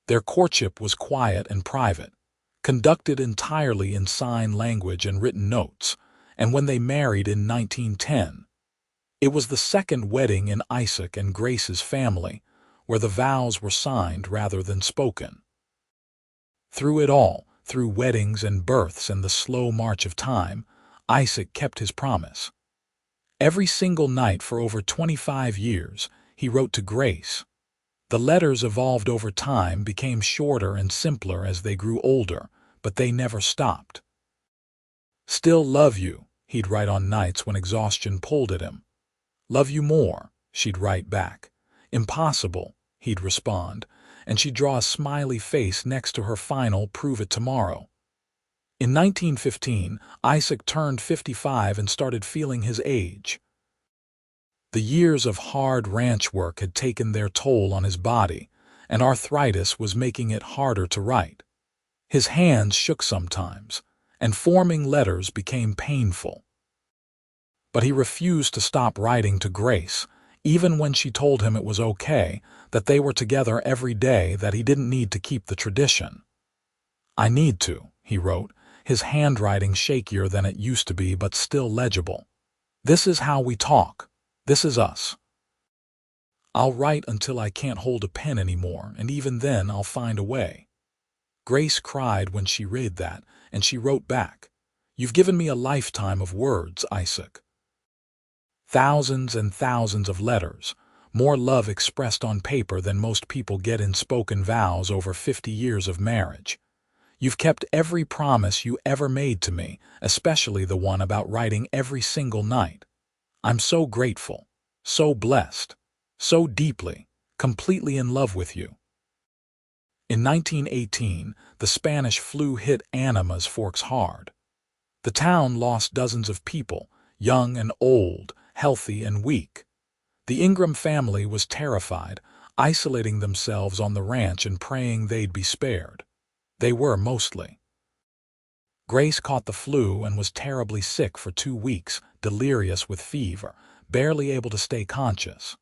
Their courtship was quiet and private, conducted entirely in sign language and written notes, and when they married in 1910, it was the second wedding in Isaac and Grace's family where the vows were signed rather than spoken. Through it all, through weddings and births and the slow march of time, Isaac kept his promise. Every single night for over 25 years, he wrote to Grace. The letters evolved over time, became shorter and simpler as they grew older, but they never stopped. "Still love you," he'd write on nights when exhaustion pulled at him. "Love you more," she'd write back. "Impossible," he'd respond, and she'd draw a smiley face next to her final "prove it tomorrow." In 1915, Isaac turned 55 and started feeling his age. The years of hard ranch work had taken their toll on his body, and arthritis was making it harder to write. His hands shook sometimes, and forming letters became painful. But he refused to stop writing to Grace, even when she told him it was okay, that they were together every day, that he didn't need to keep the tradition. "I need to," he wrote, his handwriting shakier than it used to be but still legible. "This is how we talk. This is us. I'll write until I can't hold a pen anymore, and even then I'll find a way." Grace cried when she read that, and she wrote back, "You've given me a lifetime of words, Isaac." Thousands and thousands of letters, more love expressed on paper than most people get in spoken vows over 50 years of marriage. You've kept every promise you ever made to me, especially the one about writing every single night. I'm so grateful, so blessed, so deeply, completely in love with you. In 1918, the Spanish flu hit Anima's Forks hard. The town lost dozens of people, young and old, healthy and weak. The Ingram family was terrified. isolating themselves on the ranch and praying they'd be spared. They were mostly. Grace caught the flu and was terribly sick for 2 weeks, delirious with fever, barely able to stay conscious.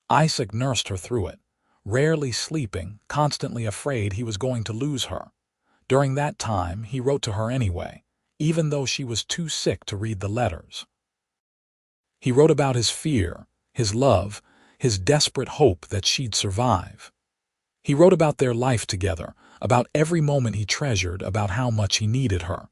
Isaac nursed her through it, rarely sleeping, constantly afraid he was going to lose her. During that time, he wrote to her anyway, even though she was too sick to read the letters. He wrote about his fear, his love, his desperate hope that she'd survive. He wrote about their life together, about every moment he treasured, about how much he needed her.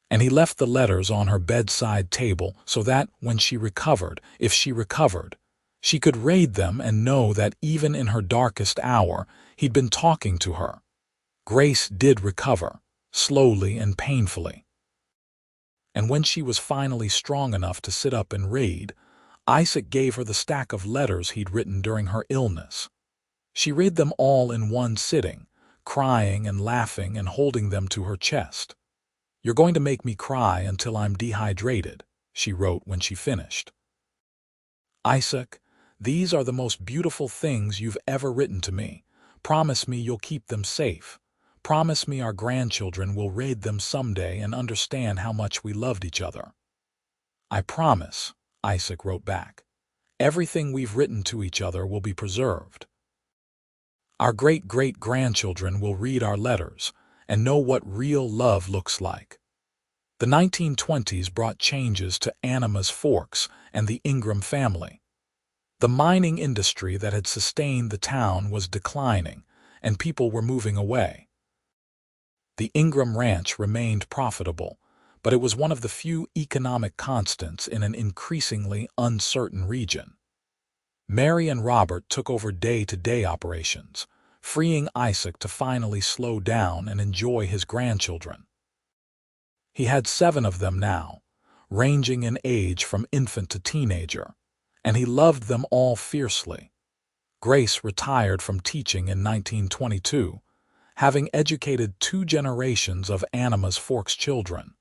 And he left the letters on her bedside table so that, when she recovered, if she recovered, she could read them and know that even in her darkest hour, he'd been talking to her. Grace did recover, slowly and painfully. And when she was finally strong enough to sit up and read, Isaac gave her the stack of letters he'd written during her illness. She read them all in one sitting, crying and laughing and holding them to her chest. "You're going to make me cry until I'm dehydrated," she wrote when she finished. "Isaac, these are the most beautiful things you've ever written to me. Promise me you'll keep them safe. Promise me our grandchildren will read them someday and understand how much we loved each other." "I promise," Isaac wrote back. "Everything we've written to each other will be preserved. Our great-great-grandchildren will read our letters and know what real love looks like." The 1920s brought changes to Anima's Forks and the Ingram family. The mining industry that had sustained the town was declining, and people were moving away. The Ingram ranch remained profitable, but it was one of the few economic constants in an increasingly uncertain region. Mary and Robert took over day-to-day operations, freeing Isaac to finally slow down and enjoy his grandchildren. He had 7 of them now, ranging in age from infant to teenager, and he loved them all fiercely. Grace retired from teaching in 1922, having educated 2 generations of Anima's Forks children.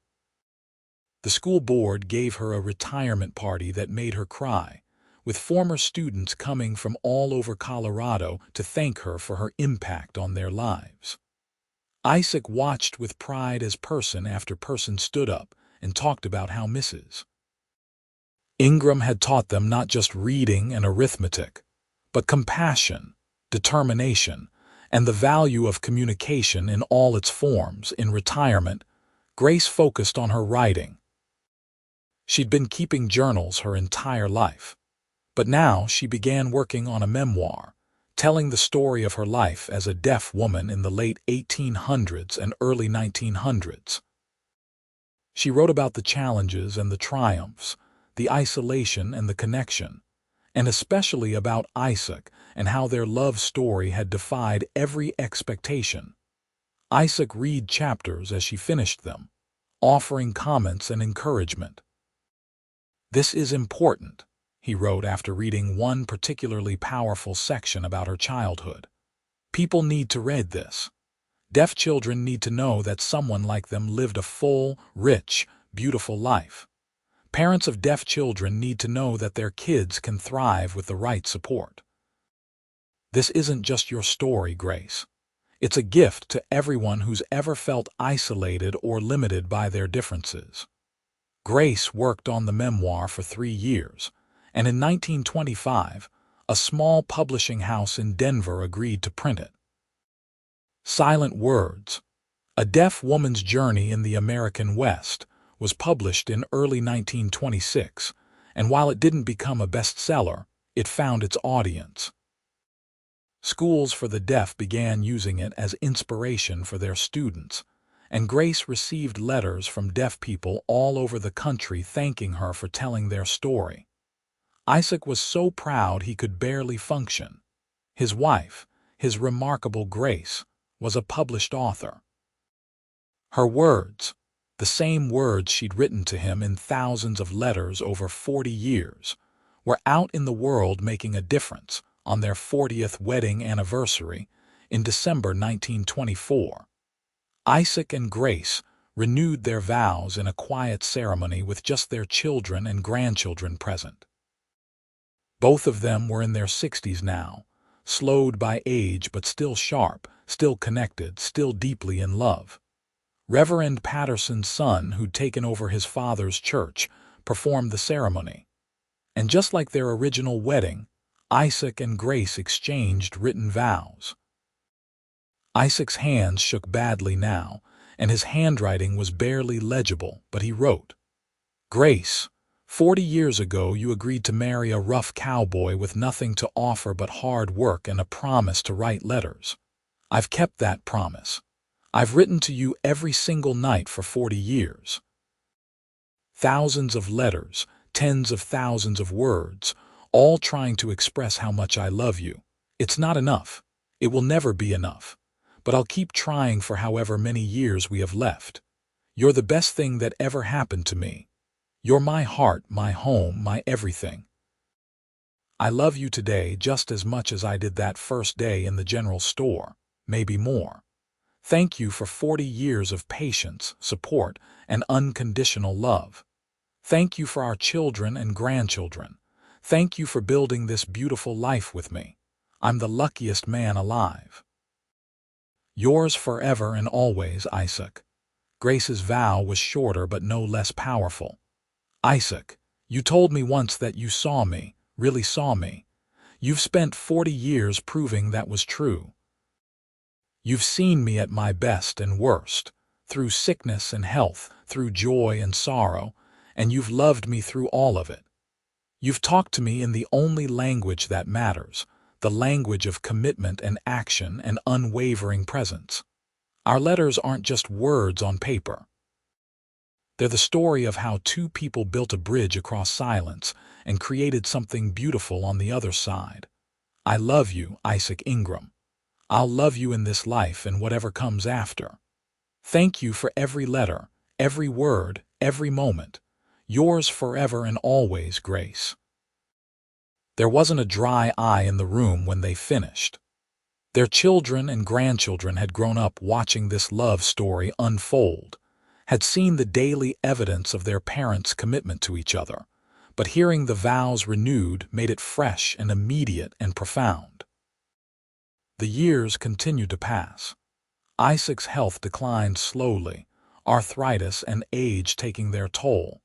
The school board gave her a retirement party that made her cry, with former students coming from all over Colorado to thank her for her impact on their lives. Isaac watched with pride as person after person stood up and talked about how Mrs. Ingram had taught them not just reading and arithmetic, but compassion, determination, and the value of communication in all its forms. In retirement, Grace focused on her writing. She'd been keeping journals her entire life, but now she began working on a memoir, telling the story of her life as a deaf woman in the late 1800s and early 1900s. She wrote about the challenges and the triumphs, the isolation and the connection, and especially about Isaac and how their love story had defied every expectation. Isaac read chapters as she finished them, offering comments and encouragement. "This is important," he wrote after reading one particularly powerful section about her childhood. "People need to read this. Deaf children need to know that someone like them lived a full, rich, beautiful life. Parents of deaf children need to know that their kids can thrive with the right support. This isn't just your story, Grace. It's a gift to everyone who's ever felt isolated or limited by their differences." Grace worked on the memoir for 3 years, and in 1925, a small publishing house in Denver agreed to print it. Silent Words, A Deaf Woman's Journey in the American West, was published in early 1926, and while it didn't become a bestseller, it found its audience. Schools for the deaf began using it as inspiration for their students, and Grace received letters from deaf people all over the country thanking her for telling their story. Isaac was so proud he could barely function. His wife, his remarkable Grace, was a published author. Her words, the same words she'd written to him in thousands of letters over 40 years, were out in the world making a difference on their 40th wedding anniversary in December 1924. Isaac and Grace renewed their vows in a quiet ceremony with just their children and grandchildren present. Both of them were in their 60s now, slowed by age but still sharp, still connected, still deeply in love. Reverend Patterson's son, who'd taken over his father's church, performed the ceremony. And just like their original wedding, Isaac and Grace exchanged written vows. Isaac's hands shook badly now, and his handwriting was barely legible, but he wrote, "Grace, 40 years ago you agreed to marry a rough cowboy with nothing to offer but hard work and a promise to write letters. I've kept that promise. I've written to you every single night for 40 years. Thousands of letters, tens of thousands of words, all trying to express how much I love you. It's not enough. It will never be enough. But I'll keep trying for however many years we have left. You're the best thing that ever happened to me. You're my heart, my home, my everything. I love you today just as much as I did that first day in the general store, maybe more. Thank you for 40 years of patience, support, and unconditional love. Thank you for our children and grandchildren. Thank you for building this beautiful life with me. I'm the luckiest man alive. Yours forever and always, Isaac." Grace's vow was shorter but no less powerful. "Isaac, you told me once that you saw me, really saw me. You've spent 40 years proving that was true. You've seen me at my best and worst, through sickness and health, through joy and sorrow, and you've loved me through all of it. You've talked to me in the only language that matters, the language of commitment and action and unwavering presence. Our letters aren't just words on paper. They're the story of how two people built a bridge across silence and created something beautiful on the other side. I love you, Isaac Ingram. I'll love you in this life and whatever comes after. Thank you for every letter, every word, every moment. Yours forever and always, Grace." There wasn't a dry eye in the room when they finished. Their children and grandchildren had grown up watching this love story unfold, had seen the daily evidence of their parents' commitment to each other, but hearing the vows renewed made it fresh and immediate and profound. The years continued to pass. Isaac's health declined slowly, arthritis and age taking their toll.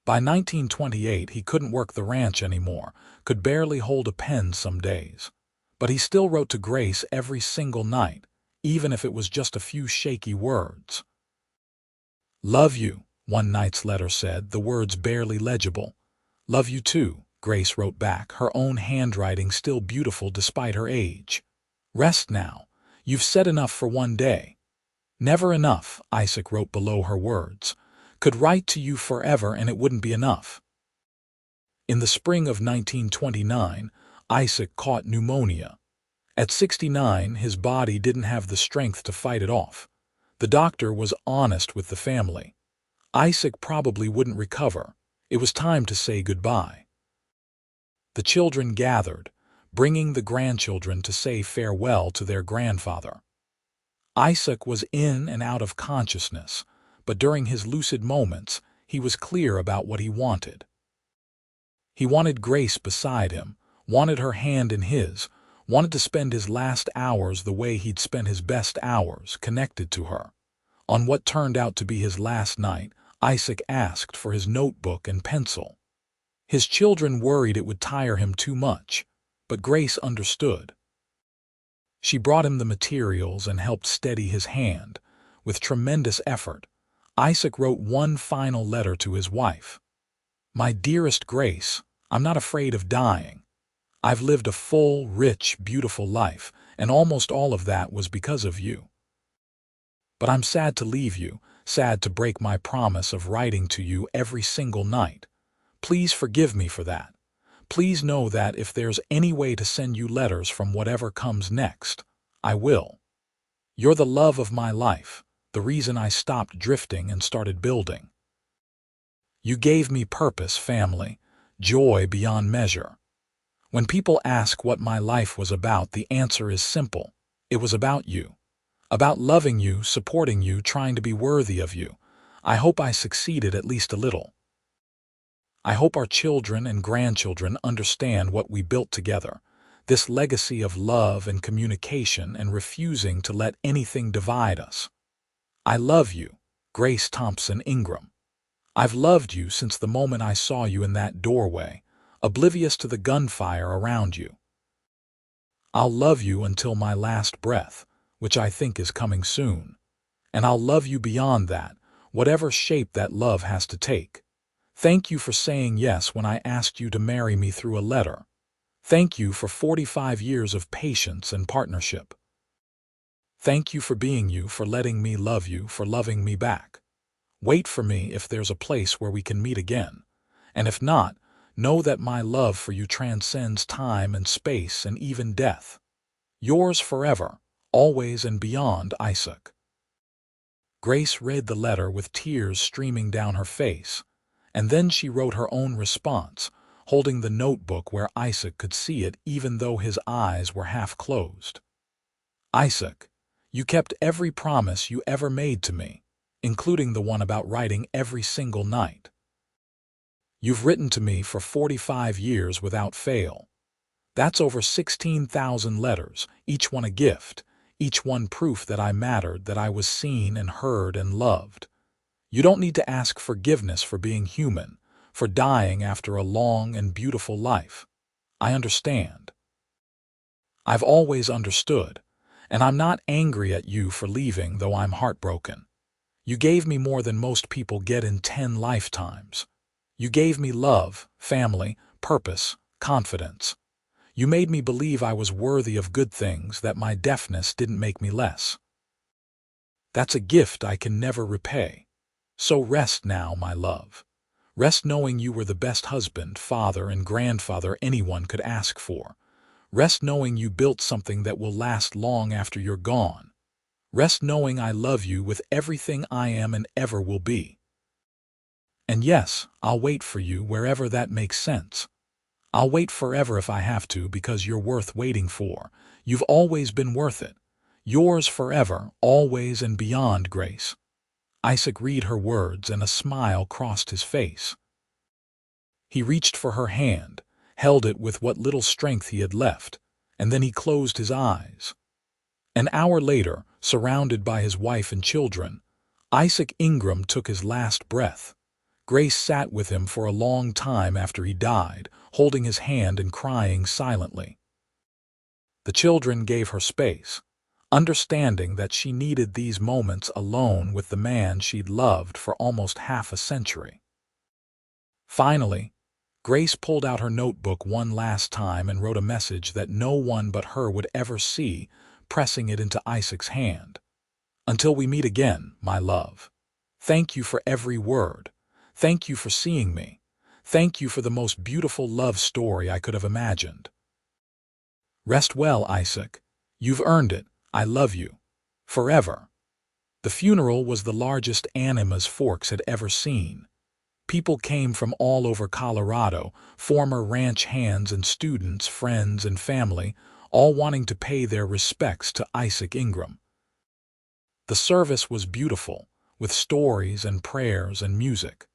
By 1928, he couldn't work the ranch anymore, could barely hold a pen some days. But he still wrote to Grace every single night, even if it was just a few shaky words. "Love you," one night's letter said, the words barely legible. "Love you too," Grace wrote back, her own handwriting still beautiful despite her age. "Rest now. You've said enough for one day." "Never enough," Isaac wrote below her words. "Could write to you forever and it wouldn't be enough." In the spring of 1929, Isaac caught pneumonia. At 69, his body didn't have the strength to fight it off. The doctor was honest with the family. Isaac probably wouldn't recover. It was time to say goodbye. The children gathered, bringing the grandchildren to say farewell to their grandfather. Isaac was in and out of consciousness, but during his lucid moments, he was clear about what he wanted. He wanted Grace beside him, wanted her hand in his, wanted to spend his last hours the way he'd spent his best hours, connected to her. On what turned out to be his last night, Isaac asked for his notebook and pencil. His children worried it would tire him too much, but Grace understood. She brought him the materials and helped steady his hand. With tremendous effort, Isaac wrote one final letter to his wife. "My dearest Grace, I'm not afraid of dying. I've lived a full, rich, beautiful life, and almost all of that was because of you. But I'm sad to leave you, sad to break my promise of writing to you every single night. Please forgive me for that. Please know that if there's any way to send you letters from whatever comes next, I will. You're the love of my life, the reason I stopped drifting and started building. You gave me purpose, family, joy beyond measure. When people ask what my life was about, the answer is simple. It was about you. About loving you, supporting you, trying to be worthy of you. I hope I succeeded at least a little. I hope our children and grandchildren understand what we built together, this legacy of love and communication and refusing to let anything divide us. I love you, Grace Thompson Ingram. I've loved you since the moment I saw you in that doorway, oblivious to the gunfire around you. I'll love you until my last breath, which I think is coming soon. And I'll love you beyond that, whatever shape that love has to take. Thank you for saying yes when I asked you to marry me through a letter. Thank you for 45 years of patience and partnership. Thank you for being you, for letting me love you, for loving me back. Wait for me if there's a place where we can meet again. And if not, know that my love for you transcends time and space and even death. Yours forever, always and beyond, Isaac. Grace read the letter with tears streaming down her face, and then she wrote her own response, holding the notebook where Isaac could see it even though his eyes were half closed. Isaac, you kept every promise you ever made to me, including the one about writing every single night. You've written to me for 45 years without fail. That's over 16,000 letters, each one a gift, each one proof that I mattered, that I was seen and heard and loved. You don't need to ask forgiveness for being human, for dying after a long and beautiful life. I understand. I've always understood, and I'm not angry at you for leaving, though I'm heartbroken. You gave me more than most people get in 10 lifetimes. You gave me love, family, purpose, confidence. You made me believe I was worthy of good things, that my deafness didn't make me less. That's a gift I can never repay. So rest now, my love. Rest knowing you were the best husband, father, and grandfather anyone could ask for. Rest knowing you built something that will last long after you're gone. Rest knowing I love you with everything I am and ever will be. And yes, I'll wait for you wherever that makes sense. I'll wait forever if I have to, because you're worth waiting for. You've always been worth it. Yours forever, always and beyond, Grace. Isaac read her words and a smile crossed his face. He reached for her hand, held it with what little strength he had left, and then he closed his eyes. An hour later, surrounded by his wife and children, Isaac Ingram took his last breath. Grace sat with him for a long time after he died, holding his hand and crying silently. The children gave her space, understanding that she needed these moments alone with the man she'd loved for almost half a century. Finally, Grace pulled out her notebook one last time and wrote a message that no one but her would ever see, pressing it into Isaac's hand. Until we meet again, my love. Thank you for every word. Thank you for seeing me. Thank you for the most beautiful love story I could have imagined. Rest well, Isaac. You've earned it. I love you. Forever. The funeral was the largest Animas Forks had ever seen. People came from all over Colorado, former ranch hands and students, friends and family, all wanting to pay their respects to Isaac Ingram. The service was beautiful, with stories and prayers and music.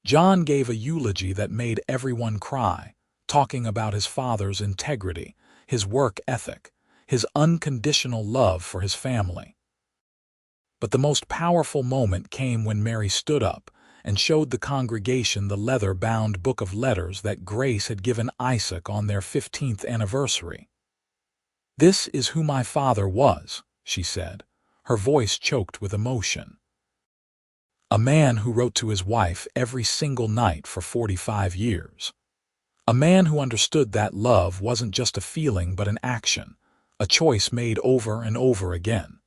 John gave a eulogy that made everyone cry, talking about his father's integrity, his work ethic, his unconditional love for his family. But the most powerful moment came when Mary stood up and showed the congregation the leather-bound book of letters that Grace had given Isaac on their 15th anniversary. "This is who my father was," she said, her voice choked with emotion. A man who wrote to his wife every single night for 45 years. A man who understood that love wasn't just a feeling but an action, a choice made over and over again.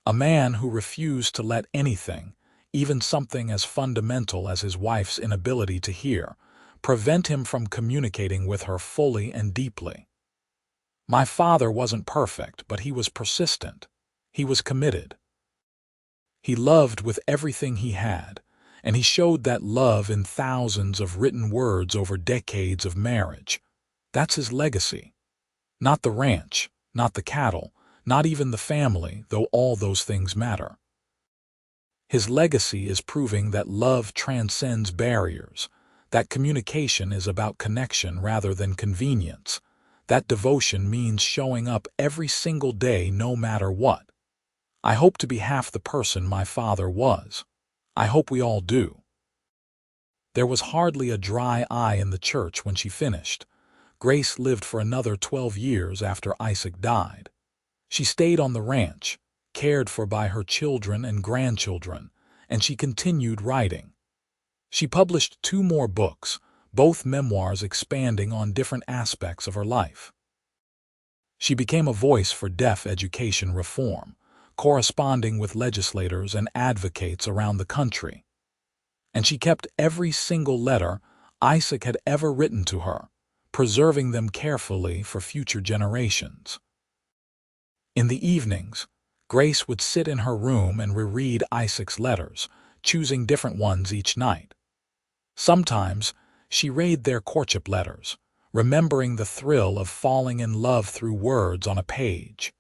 A man who refused to let anything, even something as fundamental as his wife's inability to hear, prevent him from communicating with her fully and deeply. My father wasn't perfect, but he was persistent. He was committed. He loved with everything he had, and he showed that love in thousands of written words over decades of marriage. That's his legacy. Not the ranch, not the cattle, not even the family, though all those things matter. His legacy is proving that love transcends barriers, That communication is about connection rather than convenience. That devotion means showing up every single day no matter what. I hope to be half the person my father was. I hope we all do. There was hardly a dry eye in the church when she finished. Grace lived for another 12 years after Isaac died. She stayed on the ranch, cared for by her children and grandchildren, and she continued writing. She published 2 more books, both memoirs expanding on different aspects of her life. She became a voice for deaf education reform, corresponding with legislators and advocates around the country. And she kept every single letter Isaac had ever written to her, preserving them carefully for future generations. In the evenings, Grace would sit in her room and reread Isaac's letters, choosing different ones each night. Sometimes, she read their courtship letters, remembering the thrill of falling in love through words on a page.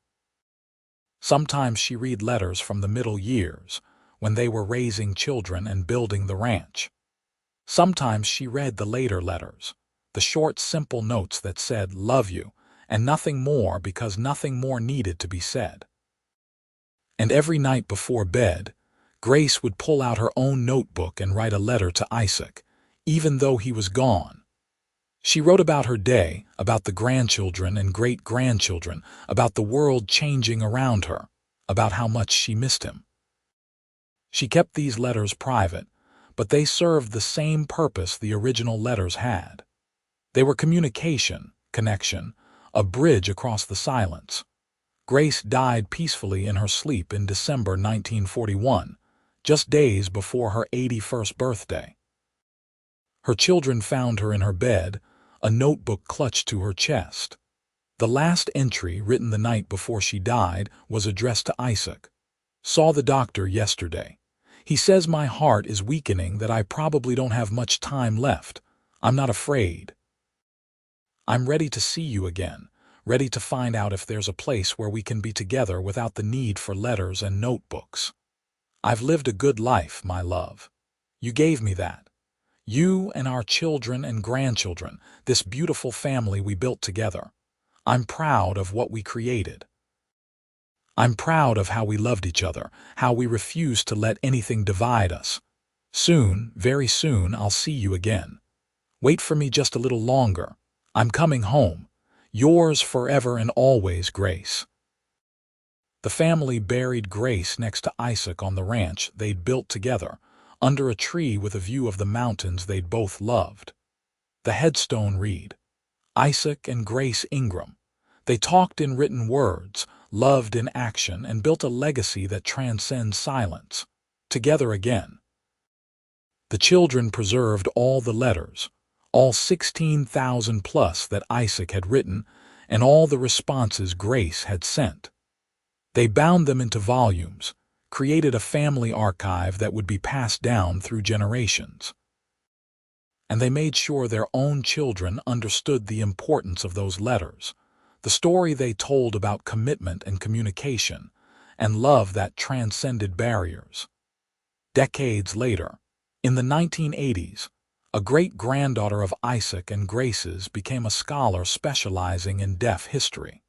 Sometimes she read letters from the middle years, when they were raising children and building the ranch. Sometimes she read the later letters, the short, simple notes that said, "Love you," and nothing more because nothing more needed to be said. And every night before bed, Grace would pull out her own notebook and write a letter to Isaac, even though he was gone. She wrote about her day, about the grandchildren and great-grandchildren, about the world changing around her, about how much she missed him. She kept these letters private, but they served the same purpose the original letters had. They were communication, connection, a bridge across the silence. Grace died peacefully in her sleep in December 1941, just days before her 81st birthday. Her children found her in her bed, a notebook clutched to her chest. The last entry, written the night before she died, was addressed to Isaac. "Saw the doctor yesterday. He says my heart is weakening, that I probably don't have much time left. I'm not afraid. I'm ready to see you again, ready to find out if there's a place where we can be together without the need for letters and notebooks. I've lived a good life, my love. You gave me that. You and our children and grandchildren, this beautiful family we built together. I'm proud of what we created. I'm proud of how we loved each other, how we refused to let anything divide us. Soon, very soon, I'll see you again. Wait for me just a little longer. I'm coming home. Yours forever and always, Grace." The family buried Grace next to Isaac on the ranch they'd built together, under a tree with a view of the mountains they'd both loved. The headstone read, "Isaac and Grace Ingram. They talked in written words, loved in action, and built a legacy that transcends silence. Together again." The children preserved all the letters, all 16,000 plus that Isaac had written, and all the responses Grace had sent. They bound them into volumes, created a family archive that would be passed down through generations. And they made sure their own children understood the importance of those letters, the story they told about commitment and communication, and love that transcended barriers. Decades later, in the 1980s, a great-granddaughter of Isaac and Grace's became a scholar specializing in deaf history.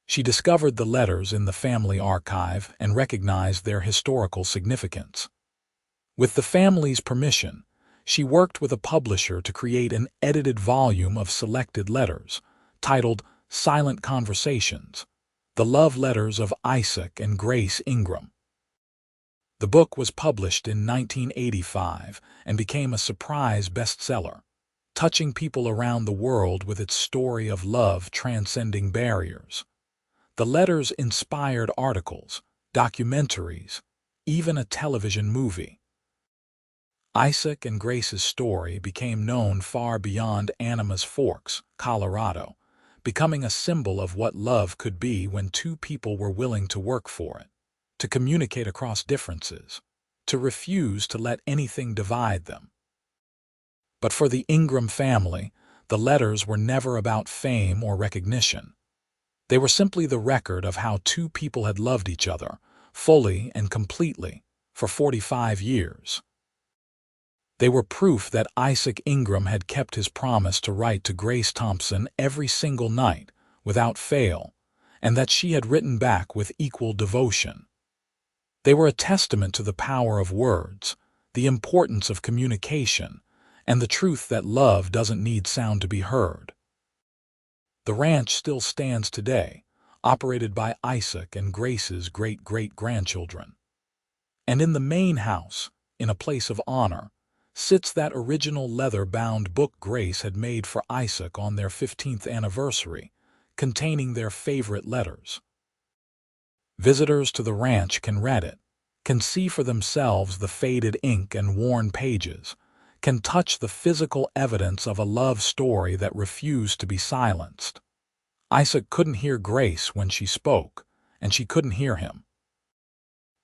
She discovered the letters in the family archive and recognized their historical significance. With the family's permission, she worked with a publisher to create an edited volume of selected letters, titled Silent Conversations, The Love Letters of Isaac and Grace Ingram. The book was published in 1985 and became a surprise bestseller, touching people around the world with its story of love transcending barriers. The letters inspired articles, documentaries, even a television movie. Isaac and Grace's story became known far beyond Animas Forks, Colorado, becoming a symbol of what love could be when 2 people were willing to work for it, to communicate across differences, to refuse to let anything divide them. But for the Ingram family, the letters were never about fame or recognition. They were simply the record of how 2 people had loved each other, fully and completely, for 45 years. They were proof that Isaac Ingram had kept his promise to write to Grace Thompson every single night, without fail, and that she had written back with equal devotion. They were a testament to the power of words, the importance of communication, and the truth that love doesn't need sound to be heard. The ranch still stands today, operated by Isaac and Grace's great-great-grandchildren. And in the main house, in a place of honor, sits that original leather-bound book Grace had made for Isaac on their 15th anniversary, containing their favorite letters. Visitors to the ranch can read it, can see for themselves the faded ink and worn pages, can touch the physical evidence of a love story that refused to be silenced. Isaac couldn't hear Grace when she spoke, and she couldn't hear him.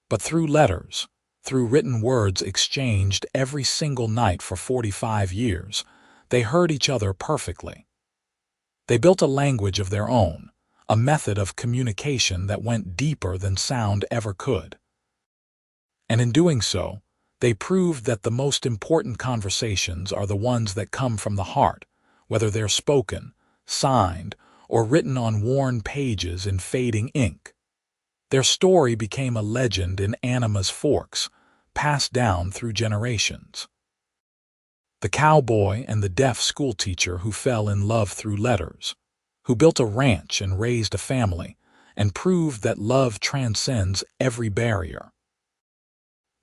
But through letters, through written words exchanged every single night for 45 years, they heard each other perfectly. They built a language of their own, a method of communication that went deeper than sound ever could. And in doing so, they proved that the most important conversations are the ones that come from the heart, whether they're spoken, signed, or written on worn pages in fading ink. Their story became a legend in Anima's Forks, passed down through generations. The cowboy and the deaf schoolteacher who fell in love through letters, who built a ranch and raised a family, and proved that love transcends every barrier.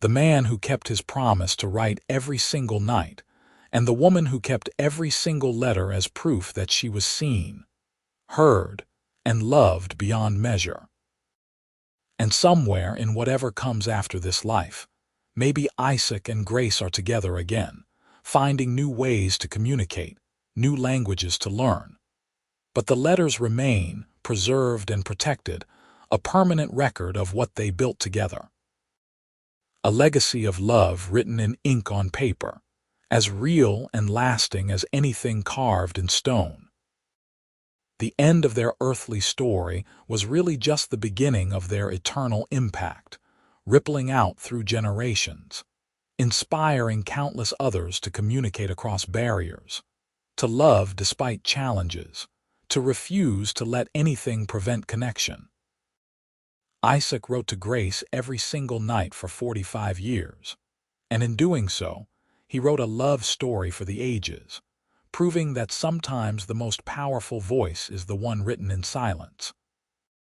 The man who kept his promise to write every single night, and the woman who kept every single letter as proof that she was seen, heard, and loved beyond measure. And somewhere in whatever comes after this life, maybe Isaac and Grace are together again, finding new ways to communicate, new languages to learn. But the letters remain, preserved and protected, a permanent record of what they built together. A legacy of love written in ink on paper, as real and lasting as anything carved in stone. The end of their earthly story was really just the beginning of their eternal impact, rippling out through generations, inspiring countless others to communicate across barriers, to love despite challenges, to refuse to let anything prevent connection. Isaac wrote to Grace every single night for 45 years, and in doing so, he wrote a love story for the ages, proving that sometimes the most powerful voice is the one written in silence.